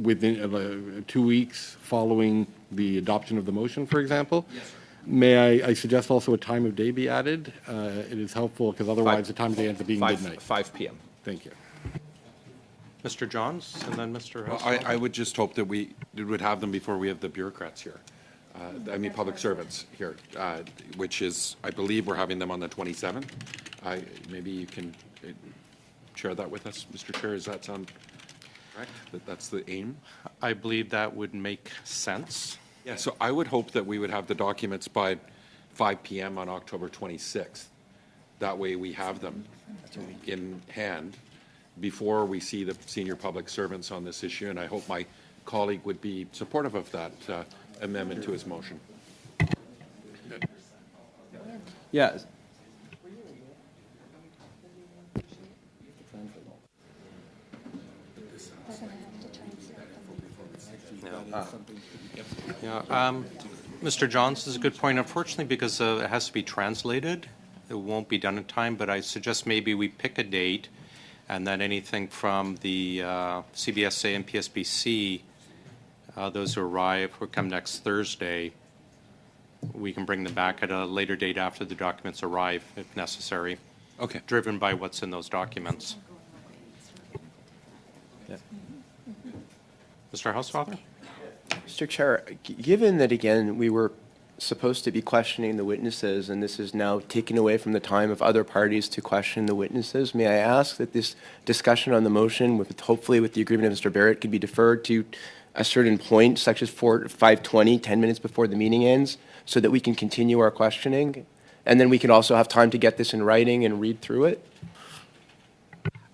I: within 2 weeks following the adoption of the motion, for example? Yes, sir. May I suggest also a time of day be added? It is helpful because otherwise the time of day ends up being midnight.
D: 5 p.m.
I: Thank you.
A: Mr. Johns and then Mr.
H: Well,
A: Hustle.
H: I would just hope that we would have them before we have the bureaucrats here. Public servants here, which is, I believe we're having them on the 27th. Maybe you can share that with us, Mr. Chair. Does that sound correct? That's the aim?
A: I believe that would make sense.
H: Yeah, so I would hope that we would have the documents by 5 p.m. on October 26th. That way we have them in hand before we see the senior public servants on this issue, and I hope my colleague would be supportive of that amendment to his motion.
D: Yeah.
A: Mr. Johns, this is a good point. Unfortunately, because it has to be translated, it won't be done in time, but I suggest maybe we pick a date and then anything from the CBSA and PSBC, those who arrive or come next Thursday, we can bring them back at a later date after the documents arrive, if necessary.
H: Okay.
A: Driven by what's in those documents.
D: Yeah.
A: Mr. Housefather?
E: Mr. Chair, given that, again, we were supposed to be questioning the witnesses, and this is now taken away from the time of other parties to question the witnesses, may I ask that this discussion on the motion, hopefully with the agreement of Mr. Barrett, could be deferred to a certain point, such as 5:20, 10 minutes before the meeting ends, so that we can continue our questioning? And then we can also have time to get this in writing and read through it?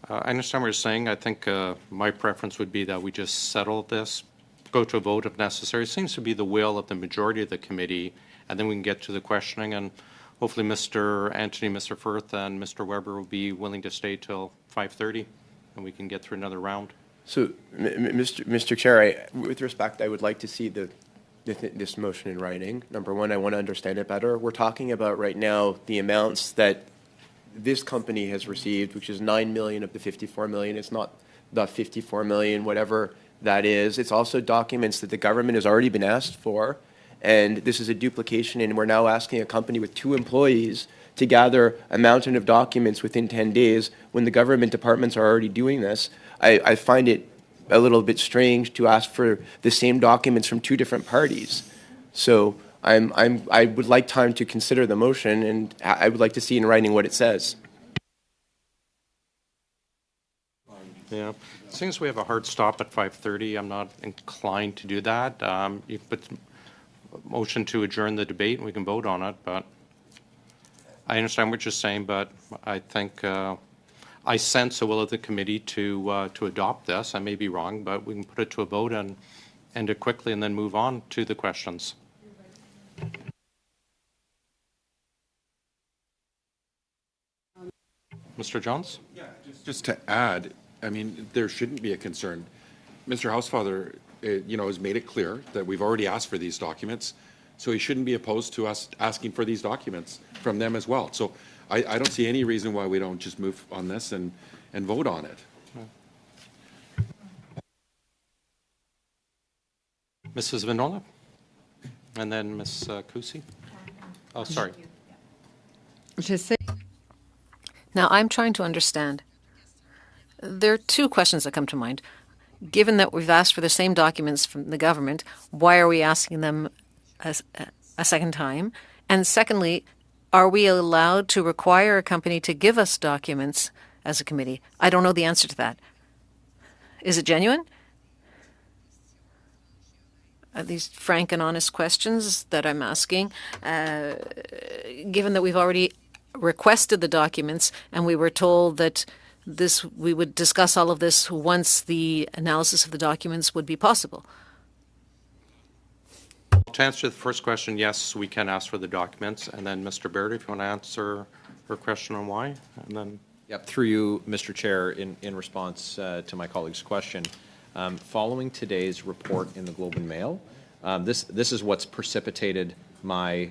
A: I understand what you're saying. I think my preference would be that we just settle this, go to a vote if necessary. It seems to be the will of the majority of the committee, and then we can get to the questioning, and hopefully Mr. Anthony, Mr. Firth, and Mr. Weber will be willing to stay till 5:30, and we can get through another round.
E: So, Mr. Chair, with respect, I would like to see this motion in writing. Number one, I want to understand it better. We're talking about right now the amounts that this company has received, which is $9 million of the $54 million. It's not the $54 million, whatever that is. It's also documents that the government has already been asked for, and this is a duplication, and we're now asking a company with 2 employees to gather a mountain of documents within 10 days when the government departments are already doing this. I find it a little bit strange to ask for the same documents from 2 different parties. So I would like time to consider the motion, and I would like to see in writing what it says.
A: Yeah. Seeing as we have a hard stop at 5:30, I'm not inclined to do that. You can put motion to adjourn the debate and we can vote on it, but I understand what you're saying, but I think I sense the will of the committee to adopt this. I may be wrong, but we can put it to a vote and end it quickly and then move on to the questions. Mr. Jones?
H: Yeah, just to add, I mean, there shouldn't be a concern. Mr. Housefather, has made it clear that we've already asked for these documents, so he shouldn't be opposed to us asking for these documents from them as well. So I don't see any reason why we don't just move on this and vote on it.
A: Mrs. Vinola? And then Ms. Kusi? Oh, sorry.
F: J'essaie.
G: Now, I'm trying to understand. There are two questions that come to mind. Given that we've asked for the same documents from the government, why are we asking them a second time? And secondly, are we allowed to require a company to give us documents as a committee? I don't know the answer to that. Is it genuine? Are these frank and honest questions that I'm asking? Given that we've already requested the documents and we were told that we would discuss all of this once the analysis of the documents would be possible.
A: To answer the first question, yes, we can ask for the documents. And then Mr. Baird, if you want to answer her question on why, and then.
D: Yep, through you, Mr. Chair, in response to my colleague's question, following today's report in the Globe and Mail, this is what's precipitated my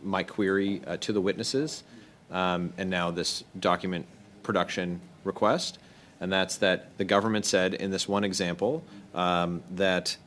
D: my query to the witnesses, and now this document production request, and that's that the government said in this one example that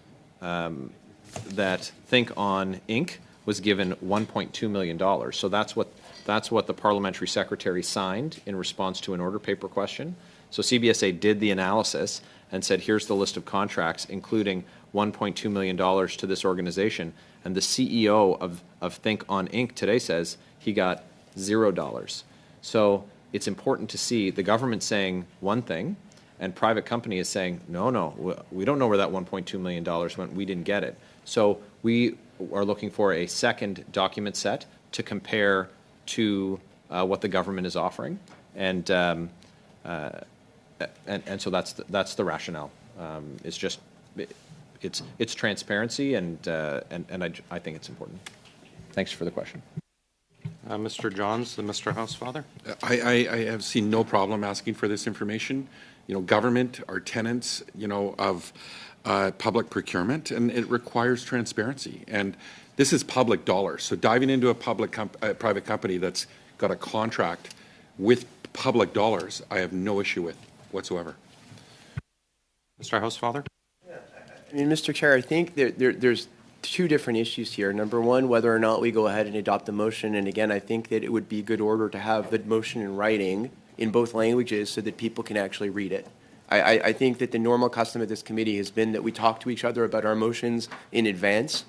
D: Think On Inc. was given $1.2 million. So that's what the parliamentary secretary signed in response to an order paper question. So CBSA did the analysis and said, here's the list of contracts, including $1.2 million to this organization. And the CEO of Think On Inc. today says he got $0. So it's important to see the government saying one thing and private company is saying, no, we don't know where that $1.2 million went. We didn't get it. So we are looking for a second document set to compare to what the government is offering. And so that's the rationale. It's just it's transparency, and I think it's important. Thanks for the question.
A: Mr. Johns, Mr. Housefather?
H: I have seen no problem asking for this information. Government are tenants, of public procurement, and it requires transparency. And this is public dollars. So diving into a private company that's got a contract with public dollars, I have no issue with whatsoever.
A: Mr. Housefather?
E: I mean, Mr. Chair, I think there's two different issues here. Number one, whether or not we go ahead and adopt the motion. And again, I think that it would be good order to have the motion in writing in both languages so that people can actually read it. I think that the normal custom of this committee has been that we talk to each other about our motions in advance.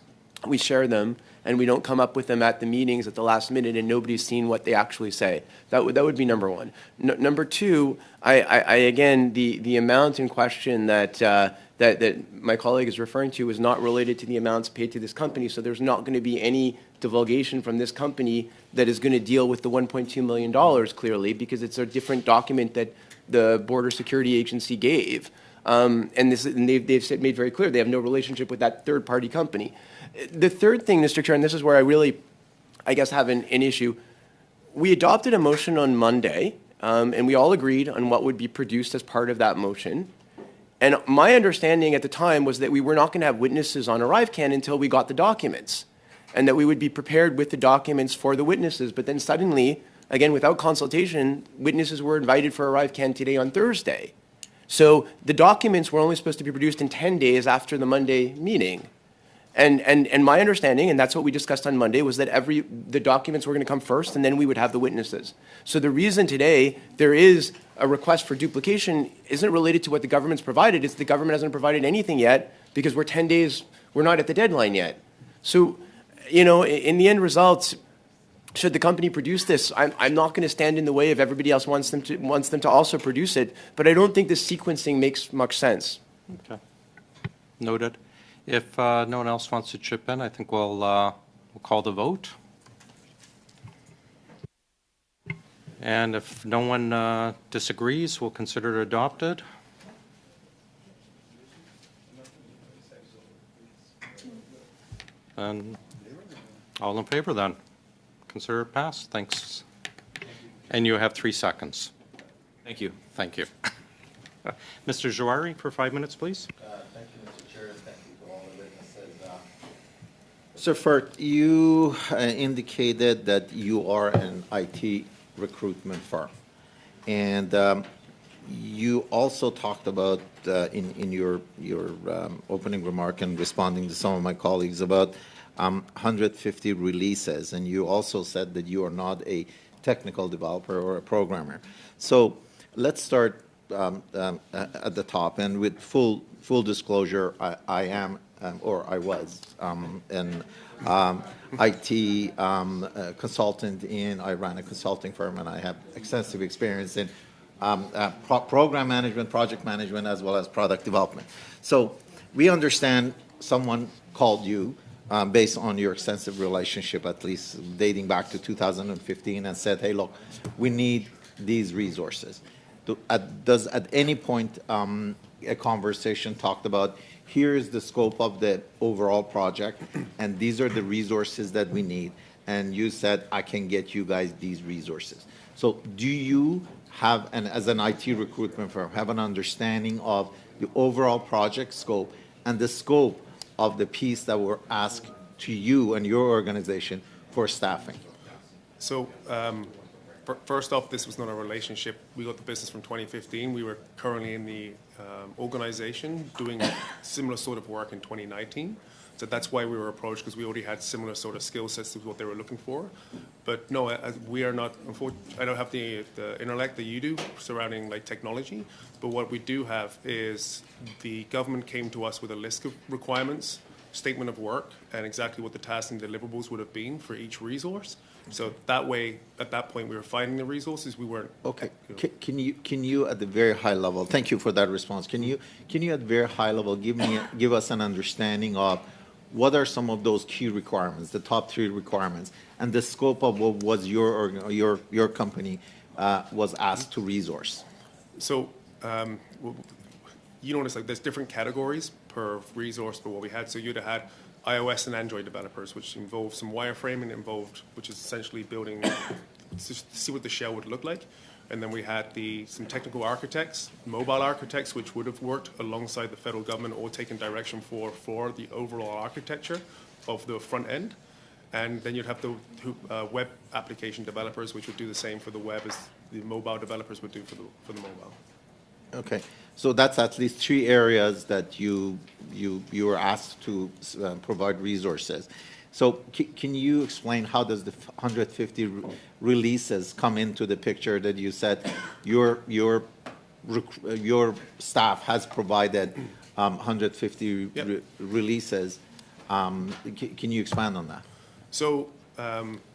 E: We share them, and we don't come up with them at the meetings at the last minute, and nobody's seen what they actually say. That would be number one. Number two, again, the amount in question that my colleague is referring to is not related to the amounts paid to this company, so there's not going to be any divulgation from this company that is going to deal with the $1.2 million, clearly, because it's a different document that the Border Security Agency gave. And they've made very clear they have no relationship with that third-party company. The third thing, Mr. Chair, and this is where I really, I guess, have an issue. We adopted a motion on Monday, and we all agreed on what would be produced as part of that motion. And my understanding at the time was that we were not going to have witnesses on Arrivescam until we got the documents, and that we would be prepared with the documents for the witnesses. But then suddenly, again, without consultation, witnesses were invited for Arrivescam today on Thursday. So the documents were only supposed to be produced in 10 days after the Monday meeting. And my understanding, and that's what we discussed on Monday, was that the documents were going to come first, and then we would have the witnesses. So the reason today there is a request for duplication isn't related to what the government's provided. It's the government hasn't provided anything yet because we're 10 days, we're not at the deadline yet. So, in the end result, should the company produce this? I'm not going to stand in the way if everybody else wants them to also produce it, but I don't think the sequencing makes much sense.
A: Okay. Noted. If no one else wants to chip in, I think we'll call the vote. And if no one disagrees, we'll consider it adopted. And all in favor then? Consider it passed. Thanks. And you have 3 seconds.
D: Thank you.
A: Thank you. Mr. Jouari, for 5 minutes, please.
J: Thank you, Mr. Chair, and thank you to all the witnesses. Mr. Firth, you indicated that you are an IT recruitment firm, and you also talked about in your opening remark and responding to some of my colleagues about 150 releases, and you also said that you are not a technical developer or a programmer. So let's start at the top, and with full disclosure, I am or I was an IT consultant I ran a consulting firm, and I have extensive experience in program management, project management, as well as product development. So we understand someone called you based on your extensive relationship, at least dating back to 2015, and said, hey, look, we need these resources. Does at any point a conversation talked about, here's the scope of the overall project, and these are the resources that we need, and you said, I can get you guys these resources. So do you have, as an IT recruitment firm, have an understanding of the overall project scope and the scope of the piece that were asked to you and your organization for staffing?
B: So first off, this was not a relationship. We got the business from 2015. We were currently in the organization doing similar sort of work in 2019. So that's why we were approached, because we already had similar sort of skill sets to what they were looking for. But no, we are not, unfortunately, I don't have the intellect that you do surrounding like technology. But what we do have is the government came to us with a list of requirements, statement of work, and exactly what the tasks and deliverables would have been for each resource. So that way, at that point, we were finding the resources. We weren't.
J: Okay. Can you at the very high level? Thank you for that response. Can you at very high level give us an understanding of what are some of those key requirements, the top 3 requirements, and the scope of what was your company was asked to resource?
B: So you notice like there's different categories per resource for what we had. So you'd have had iOS and Android developers, which involved some wireframing which is essentially building to see what the shell would look like. And then we had some technical architects, mobile architects, which would have worked alongside the federal government or taken direction for the overall architecture of the front end. And then you'd have the web application developers, which would do the same for the web as the mobile developers would do for the mobile.
J: Okay, so that's at least 3 areas that you were asked to provide resources. So can you explain how does the 150 releases come into the picture that you said your staff has provided 150 releases? Can you expand on that?
B: So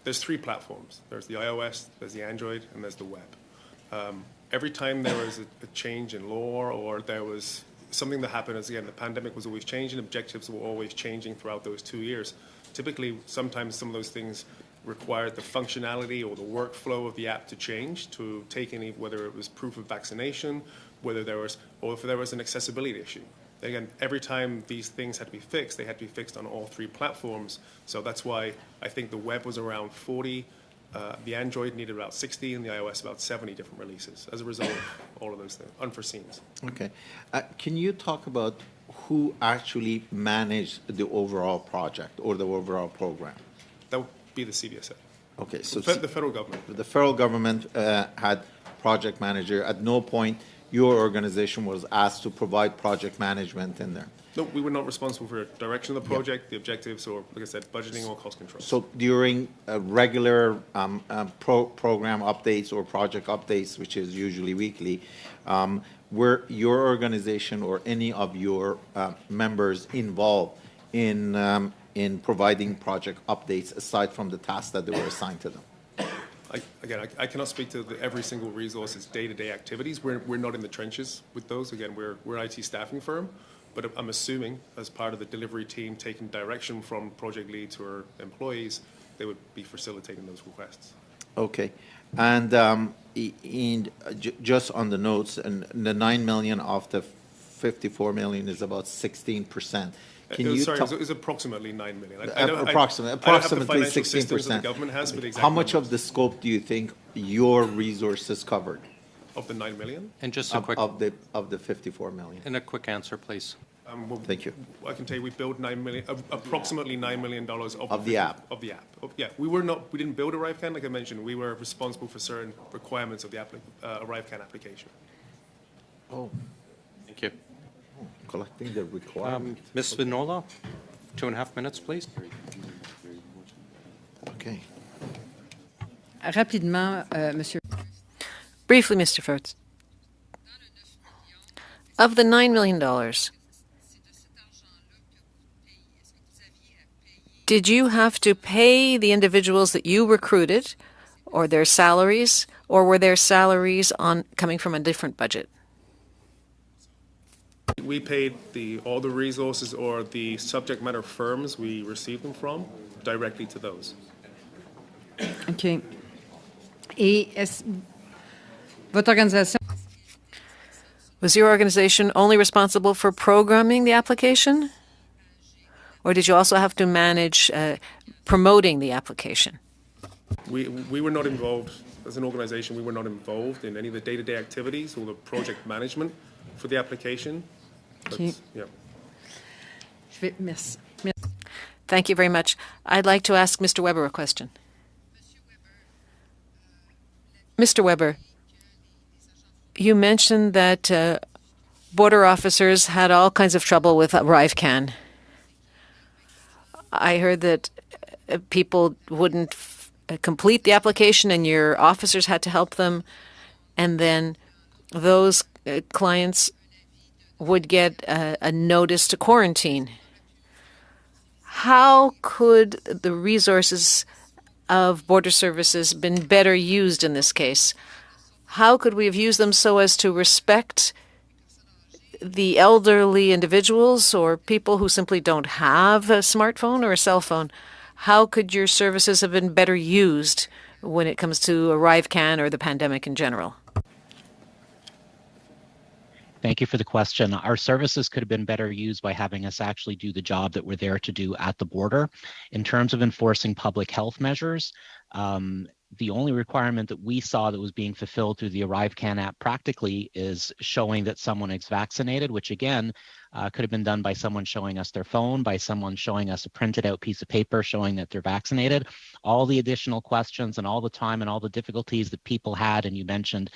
B: there's 3 platforms. There's the iOS, there's the Android, and there's the web. Every time there was a change in law or there was something that happened, as again, the pandemic was always changing, objectives were always changing throughout those 2 years. Typically, sometimes some of those things required the functionality or the workflow of the app to change, to take any, whether it was proof of vaccination, or if there was an accessibility issue. Again, every time these things had to be fixed, they had to be fixed on all 3 platforms. So that's why I think the web was around 40, the Android needed about 60, and the iOS about 70 different releases as a result of all of those things, unforeseens.
J: Okay. Can you talk about who actually managed the overall project or the overall program?
B: That would be the CBSA.
J: Okay, so
B: the federal government.
J: The federal government had project manager. At no point your organization was asked to provide project management in there.
B: No, we were not responsible for the direction of the project, the objectives, or, like I said, budgeting or cost control.
J: So during regular program updates or project updates, which is usually weekly, were your organization or any of your members involved in providing project updates aside from the tasks that they were assigned to them?
B: I cannot speak to every single resource's day-to-day activities. We're not in the trenches with those. Again, we're an IT staffing firm, but I'm assuming as part of the delivery team taking direction from project leads or employees, they would be facilitating those requests.
J: Okay. And just on the notes, and the 9 million of the 54 million is about 16%.
B: It was approximately 9 million.
J: Approximately
B: I don't have the financial
J: 16%.
B: systems that the government has, but the exact
J: How much
B: numbers.
J: of the scope do you think your resources covered
B: Of the 9 million?
A: And just a quick,
J: of the 54 million?
A: and a quick answer, please.
J: Thank you.
B: I can tell you we built approximately $9 million
J: Of the app.
B: Of the app. Yeah, we didn't build Arrivescam, like I mentioned. We were responsible for certain requirements of the Arrivescam application.
J: Oh,
A: Thank you.
J: collecting the requirement.
A: Ms. Spinola, 2.5 minutes, please.
J: Okay.
F: Rapidement, Monsieur.
G: Briefly, Mr. Furtz. Of the $9 million, did you have to pay the individuals that you recruited, or their salaries, or were their salaries coming from a different budget?
B: We paid all the resources or the subject matter firms we received them from directly to those.
F: OK. Et votre organisation.
G: Was your organization only responsible for programming the application? Or did you also have to manage promoting the application?
B: We were not involved, as an organization, we were not involved in any of the day-to-day activities or the project management for the application.
F: Okay.
B: Yeah.
F: Merci.
G: Thank you very much. I'd like to ask Mr. Weber a question. Mr. Weber, you mentioned that border officers had all kinds of trouble with Arrivescam. I heard that people wouldn't complete the application and your officers had to help them, and then those clients would get a notice to quarantine. How could the resources of border services been better used in this case? How could we have used them so as to respect the elderly individuals or people who simply don't have a smartphone or a cell phone? How could your services have been better used when it comes to Arrivescam or the pandemic in general?
C: Thank you for the question. Our services could have been better used by having us actually do the job that we're there to do at the border. In terms of enforcing public health measures, the only requirement that we saw that was being fulfilled through the Arrivescam app practically is showing that someone is vaccinated, which again could have been done by someone showing us their phone, by someone showing us a printed out piece of paper showing that they're vaccinated. All the additional questions and all the time and all the difficulties that people had, and you mentioned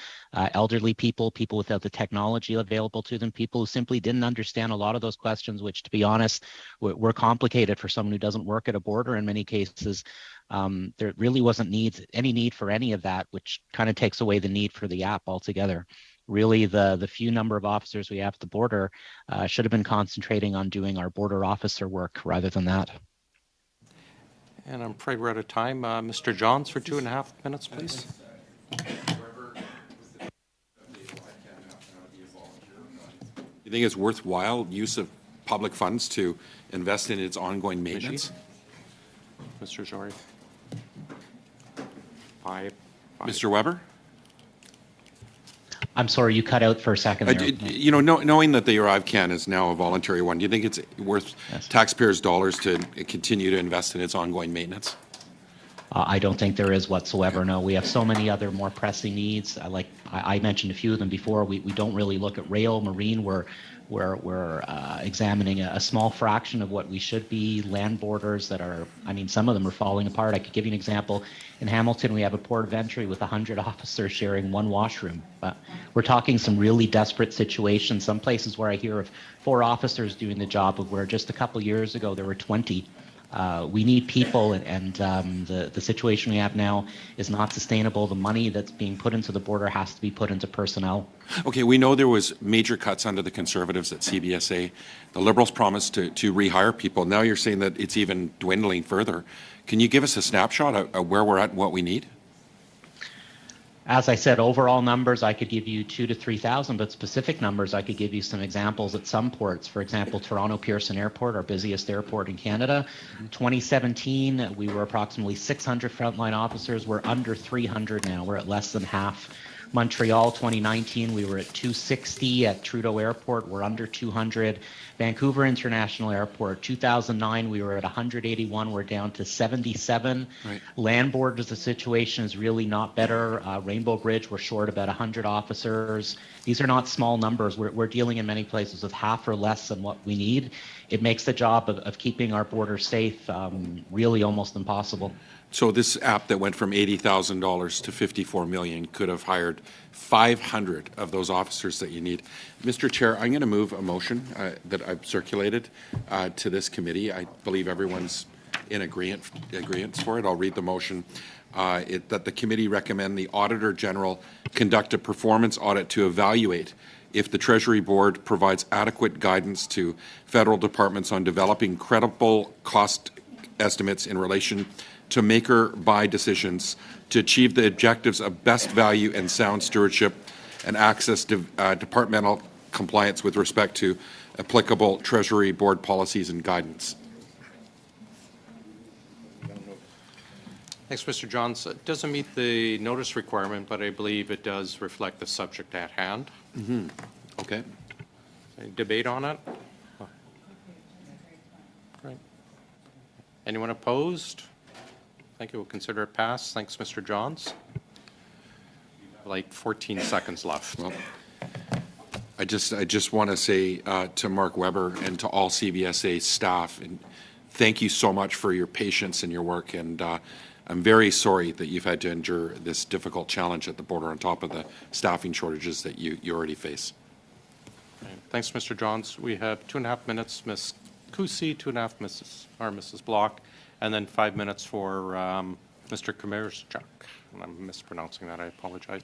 C: elderly people, people without the technology available to them, people who simply didn't understand a lot of those questions, which to be honest, were complicated for someone who doesn't work at a border in many cases. There really wasn't any need for any of that, which kind of takes away the need for the app altogether. Really, the few number of officers we have at the border should have been concentrating on doing our border officer work rather than that.
A: And I'm afraid we're out of time. Mr. Johns for 2.5 minutes, please.
H: You think it's worthwhile use of public funds to invest in its ongoing maintenance?
A: Mr. Jory. 5.
H: Mr. Weber?
C: I'm sorry, you cut out for a second there.
H: Knowing that the Arrivescam is now a voluntary one, do you think it's worth taxpayers' dollars to continue to invest in its ongoing maintenance?
C: I don't think there is whatsoever. No, we have so many other more pressing needs. I mentioned a few of them before. We don't really look at rail, marine. We're examining a small fraction of what we should be. Land borders that are, some of them are falling apart. I could give you an example. In Hamilton, we have a port of entry with 100 officers sharing one washroom. We're talking some really desperate situations. Some places where I hear of 4 officers doing the job of where just a couple years ago there were 20. We need people, and the situation we have now is not sustainable. The money that's being put into the border has to be put into personnel.
H: Okay, we know there was major cuts under the Conservatives at CBSA. The Liberals promised to rehire people. Now you're saying that it's even dwindling further. Can you give us a snapshot of where we're at and what we need?
C: As I said, overall numbers, I could give you 2,000 to 3,000, but specific numbers, I could give you some examples at some ports. For example, Toronto Pearson Airport, our busiest airport in Canada. 2017, we were approximately 600 frontline officers. We're under 300 now. We're at less than half. Montreal, 2019, we were at 260 at Trudeau Airport. We're under 200. Vancouver International Airport, 2009, we were at 181. We're down to 77.
H: Right.
C: Land borders, the situation is really not better. Rainbow Bridge, we're short about 100 officers. These are not small numbers. We're dealing in many places with half or less than what we need. It makes the job of keeping our border safe really almost impossible.
H: So this app that went from $80,000 to $54 million could have hired 500 of those officers that you need. Mr. Chair, I'm going to move a motion that I've circulated to this committee. I believe everyone's in agreement for it. I'll read the motion. That the committee recommend the Auditor General conduct a performance audit to evaluate if the Treasury Board provides adequate guidance to federal departments on developing credible cost estimates in relation to make or buy decisions to achieve the objectives of best value and sound stewardship and access to departmental compliance with respect to applicable Treasury Board policies and guidance.
A: Thanks, Mr. Johns. It doesn't meet the notice requirement, but I believe it does reflect the subject at hand.
H: Mm-hmm. Okay.
A: Any debate on it? Right. Anyone opposed? Thank you. We'll consider it passed. Thanks, Mr. Johns. Like 14 seconds left.
H: Well, I just want to say to Mark Weber and to all CBSA staff, and thank you so much for your patience and your work. And I'm very sorry that you've had to endure this difficult challenge at the border on top of the staffing shortages that you already face.
A: Okay. Thanks, Mr. Johns. We have 2.5 minutes, Ms. Kusi, 2.5 Mrs. Block, and then 5 minutes for Mr. Kamirchuk. I'm mispronouncing that. I apologize.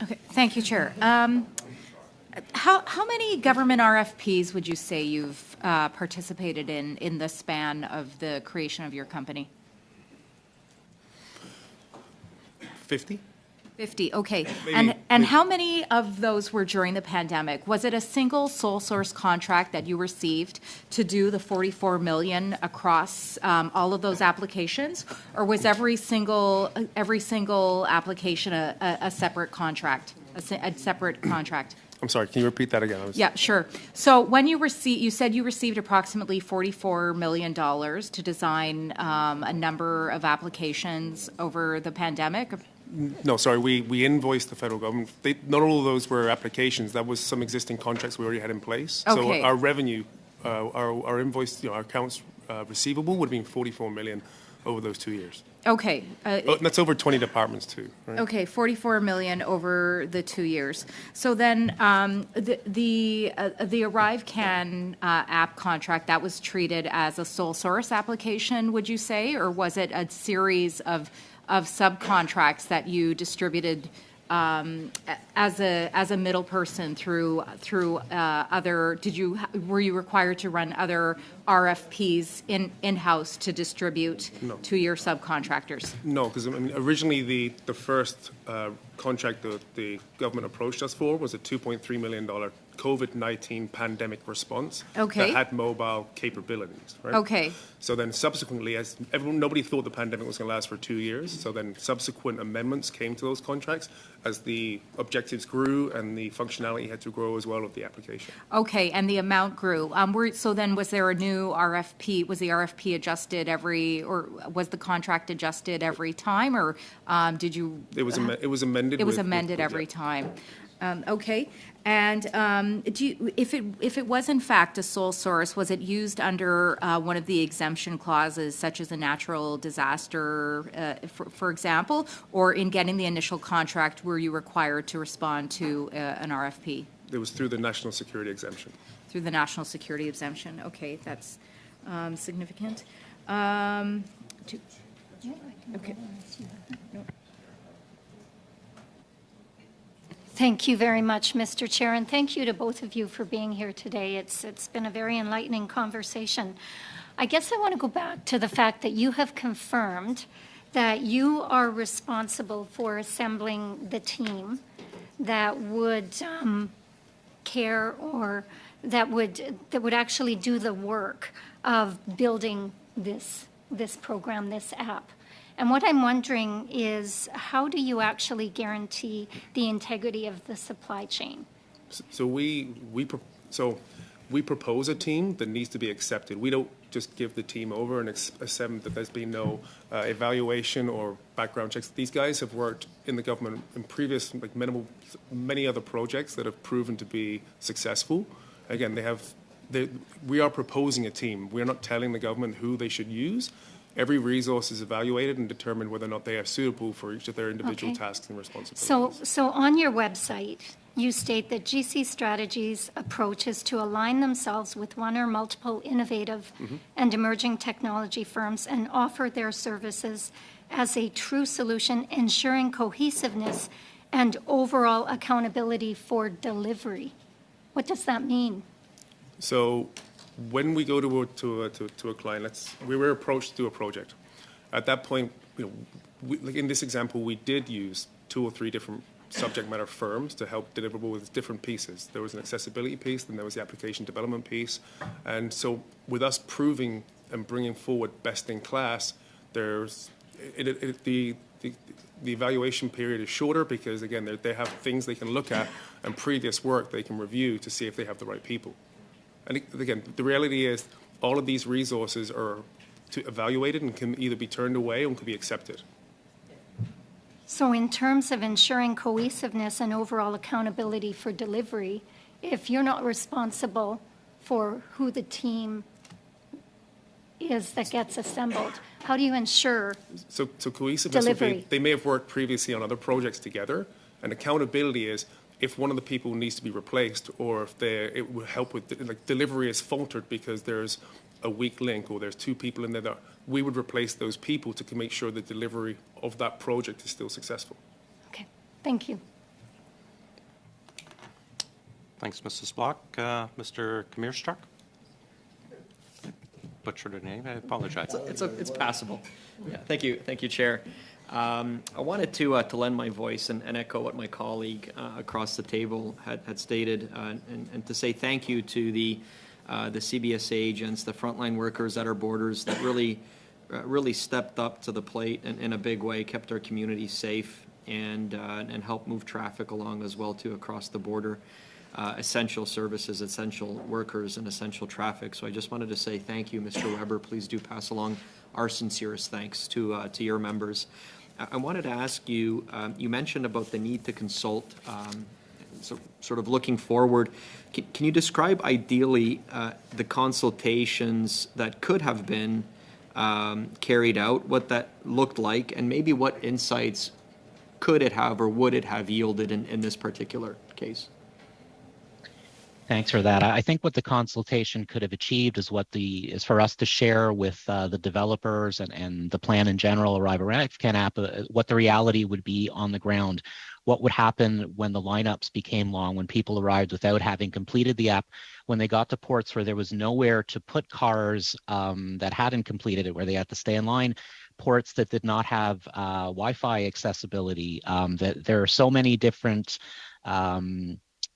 K: Okay, thank you, Chair. How many government RFPs would you say you've participated in the span of the creation of your company?
B: 50?
K: 50, okay.
B: Maybe.
K: And how many of those were during the pandemic? Was it a single sole source contract that you received to do the $44 million across all of those applications? Or was every single application a separate contract, a separate contract?
B: I'm sorry, can you repeat that again?
K: Yeah, sure. So when you said you received approximately $44 million to design a number of applications over the pandemic.
B: No, sorry, we invoiced the federal government. Not all of those were applications. That was some existing contracts we already had in place.
K: Okay.
B: So our revenue, our invoice, our accounts receivable would have been $44 million over those 2 years.
K: Okay.
B: That's over 20 departments too, right?
K: Okay, $44 million over the 2 years. So then the Arrivescam app contract, that was treated as a sole source application, would you say? Or was it a series of subcontracts that you distributed as a middle person through other? Were you required to run other RFPs in-house to distribute to your subcontractors?
B: No, because originally the first contract that the government approached us for was a $2.3 million COVID-19 pandemic response that had mobile capabilities, right?
K: Okay.
B: So then subsequently, as nobody thought the pandemic was going to last for 2 years, so then subsequent amendments came to those contracts as the objectives grew and the functionality had to grow as well of the application.
K: Okay, and the amount grew. So then was there a new RFP? Was the RFP adjusted or was the contract adjusted every time, or did you?
B: It was amended.
K: It was amended every time. Okay. And if it was in fact a sole source, was it used under one of the exemption clauses, such as a natural disaster, for example, or in getting the initial contract, were you required to respond to an RFP?
B: It was through the national security exemption.
K: Through the national security exemption. Okay, that's significant. Okay.
L: Thank you very much, Mr. Chair, and thank you to both of you for being here today. It's been a very enlightening conversation. I guess I want to go back to the fact that you have confirmed that you are responsible for assembling the team that would care or that would actually do the work of building this program, this app. And what I'm wondering is, how do you actually guarantee the integrity of the supply chain?
B: So we propose a team that needs to be accepted. We don't just give the team over and assume that there's been no evaluation or background checks. These guys have worked in the government in previous, many other projects that have proven to be successful. Again, we are proposing a team. We're not telling the government who they should use. Every resource is evaluated and determined whether or not they are suitable for each of their individual tasks and responsibilities.
L: So on your website, you state that GC Strategies' approach is to align themselves with one or multiple innovative and emerging technology firms and offer their services as a true solution, ensuring cohesiveness and overall accountability for delivery. What does that mean?
B: So when we go to a client, we were approached to do a project. At that point, like in this example, we did use 2 or 3 different subject matter firms to help deliverable with different pieces. There was an accessibility piece, then there was the application development piece. And so with us proving and bringing forward best in class, there's the evaluation period is shorter because, again, they have things they can look at and previous work they can review to see if they have the right people. And again, the reality is all of these resources are evaluated and can either be turned away or can be accepted.
L: So in terms of ensuring cohesiveness and overall accountability for delivery, if you're not responsible for who the team is that gets assembled, how do you ensure
B: So cohesiveness would
L: delivery?
B: be, they may have worked previously on other projects together, and accountability is if one of the people needs to be replaced or if it will help with, like, delivery is faltered because there's a weak link or there's 2 people in there that we would replace those people to make sure the delivery of that project is still successful.
L: Okay, thank you.
A: Thanks, Mrs. Block. Mr. Kamirstruck? Butchered her name. I apologize.
M: It's passable. Yeah, thank you, Chair. I wanted to lend my voice and echo what my colleague across the table had stated, and to say thank you to the CBSA agents, the frontline workers at our borders that really stepped up to the plate in a big way, kept our community safe, and helped move traffic along as well too across the border. Essential services, essential workers, and essential traffic. So I just wanted to say thank you, Mr. Weber. Please do pass along our sincerest thanks to your members. I wanted to ask you, you mentioned about the need to consult, so sort of looking forward. Can you describe ideally the consultations that could have been carried out, what that looked like, and maybe what insights could it have or would it have yielded in this particular case?
C: Thanks for that. I think what the consultation could have achieved is for us to share with the developers and the plan in general, Arrivescam app, what the reality would be on the ground. What would happen when the lineups became long, when people arrived without having completed the app, when they got to ports where there was nowhere to put cars that hadn't completed it, where they had to stay in line, ports that did not have Wi-Fi accessibility. That there are so many different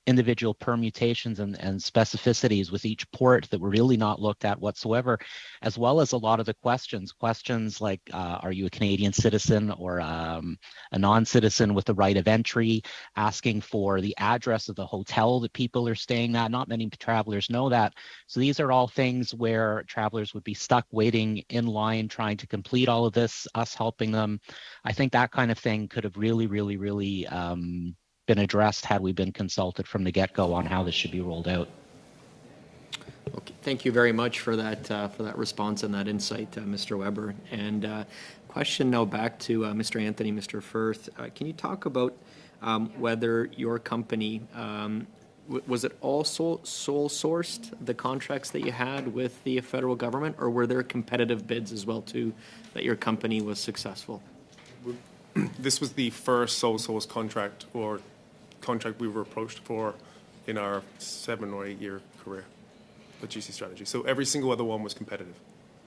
C: individual permutations and specificities with each port that were really not looked at whatsoever, as well as a lot of the questions like, are you a Canadian citizen or a non-citizen with the right of entry, asking for the address of the hotel that people are staying at. Not many travelers know that. So these are all things where travelers would be stuck waiting in line, trying to complete all of this, us helping them. I think that kind of thing could have really been addressed had we been consulted from the get-go on how this should be rolled out.
M: Okay, thank you very much for that response and that insight, Mr. Weber. And question now back to Mr. Anthony, Mr. Firth. Can you talk about whether your company, was it all sole sourced, the contracts that you had with the federal government, or were there competitive bids as well too that your company was successful?
B: This was the first sole source contract or contract we were approached for in our 7 or 8 year career with GC Strategy. So every single other one was competitive.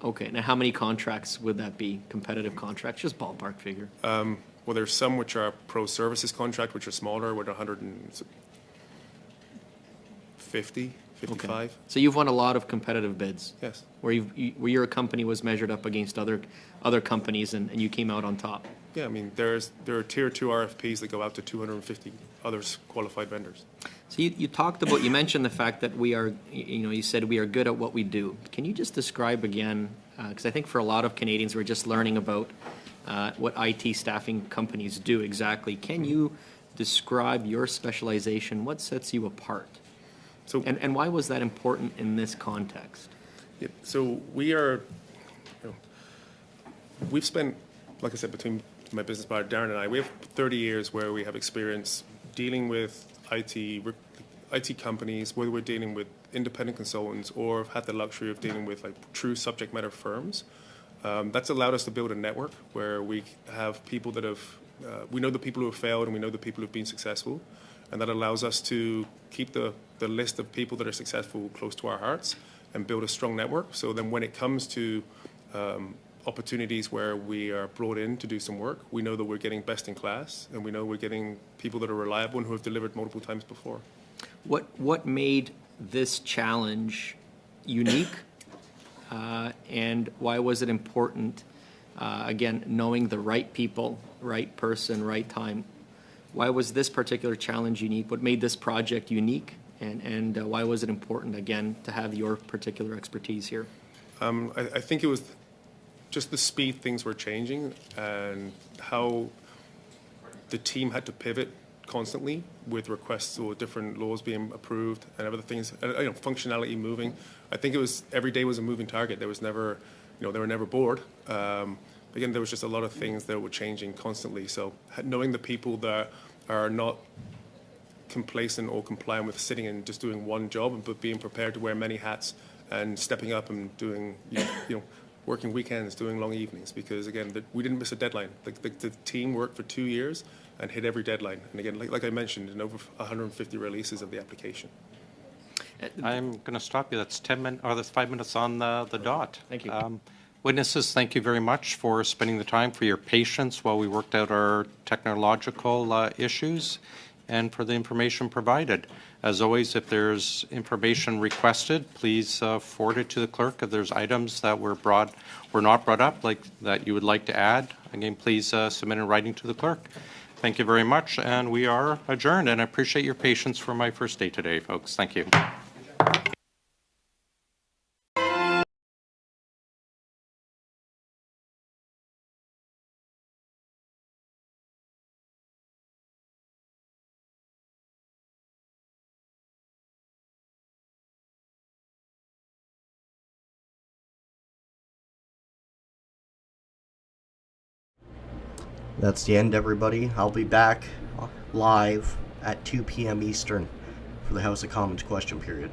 M: Okay, now how many contracts would that be? Competitive contracts, just ballpark figure.
B: Well, there's some which are pro services contract, which are smaller, with 150, 55.
M: Okay. So you've won a lot of competitive bids.
B: Yes.
M: Where where your company was measured up against other companies and you came out on top.
B: Yeah, I mean, there are tier 2 RFPs that go out to 250 other qualified vendors.
M: So you talked about, you mentioned the fact that we are, you said we are good at what we do. Can you just describe again, because I think for a lot of Canadians, we're just learning about what IT staffing companies do exactly. Can you describe your specialization? What sets you apart?
B: So,
M: and why was that important in this context?
B: Yeah, so we've spent, like I said, between my business partner Darren and I, we have 30 years where we have experience dealing with IT companies, whether we're dealing with independent consultants or have had the luxury of dealing with like true subject matter firms. That's allowed us to build a network where we have people that have, we know the people who have failed and we know the people who have been successful. And that allows us to keep the list of people that are successful close to our hearts and build a strong network. So then when it comes to opportunities where we are brought in to do some work, we know that we're getting best in class and we know we're getting people that are reliable and who have delivered multiple times before.
M: What made this challenge unique and why was it important, again, knowing the right people, right person, right time? Why was this particular challenge unique? What made this project unique? And why was it important, again, to have your particular expertise here?
B: I think it was just the speed things were changing and how the team had to pivot constantly with requests or different laws being approved and other things, functionality moving. I think it was every day was a moving target. There was never, they were never bored. Again, there was just a lot of things that were changing constantly. So knowing the people that are not complacent or compliant with sitting and just doing one job, but being prepared to wear many hats and stepping up and doing, working weekends, doing long evenings, because again, we didn't miss a deadline. The team worked for 2 years and hit every deadline. And again, like I mentioned, in over 150 releases of the application.
A: I'm going to stop you. That's 10 minutes, or that's 5 minutes on the dot.
M: Thank you.
A: Witnesses, thank you very much for spending the time, for your patience while we worked out our technological issues, and for the information provided. As always, if there's information requested, please forward it to the clerk. If there's items that were not brought up, like that you would like to add, again, please submit in writing to the clerk. Thank you very much, and we are adjourned. And I appreciate your patience for my first day today, folks. Thank you.
N: That's the end, everybody. I'll be back live at 2 p.m. Eastern for the House of Commons question period.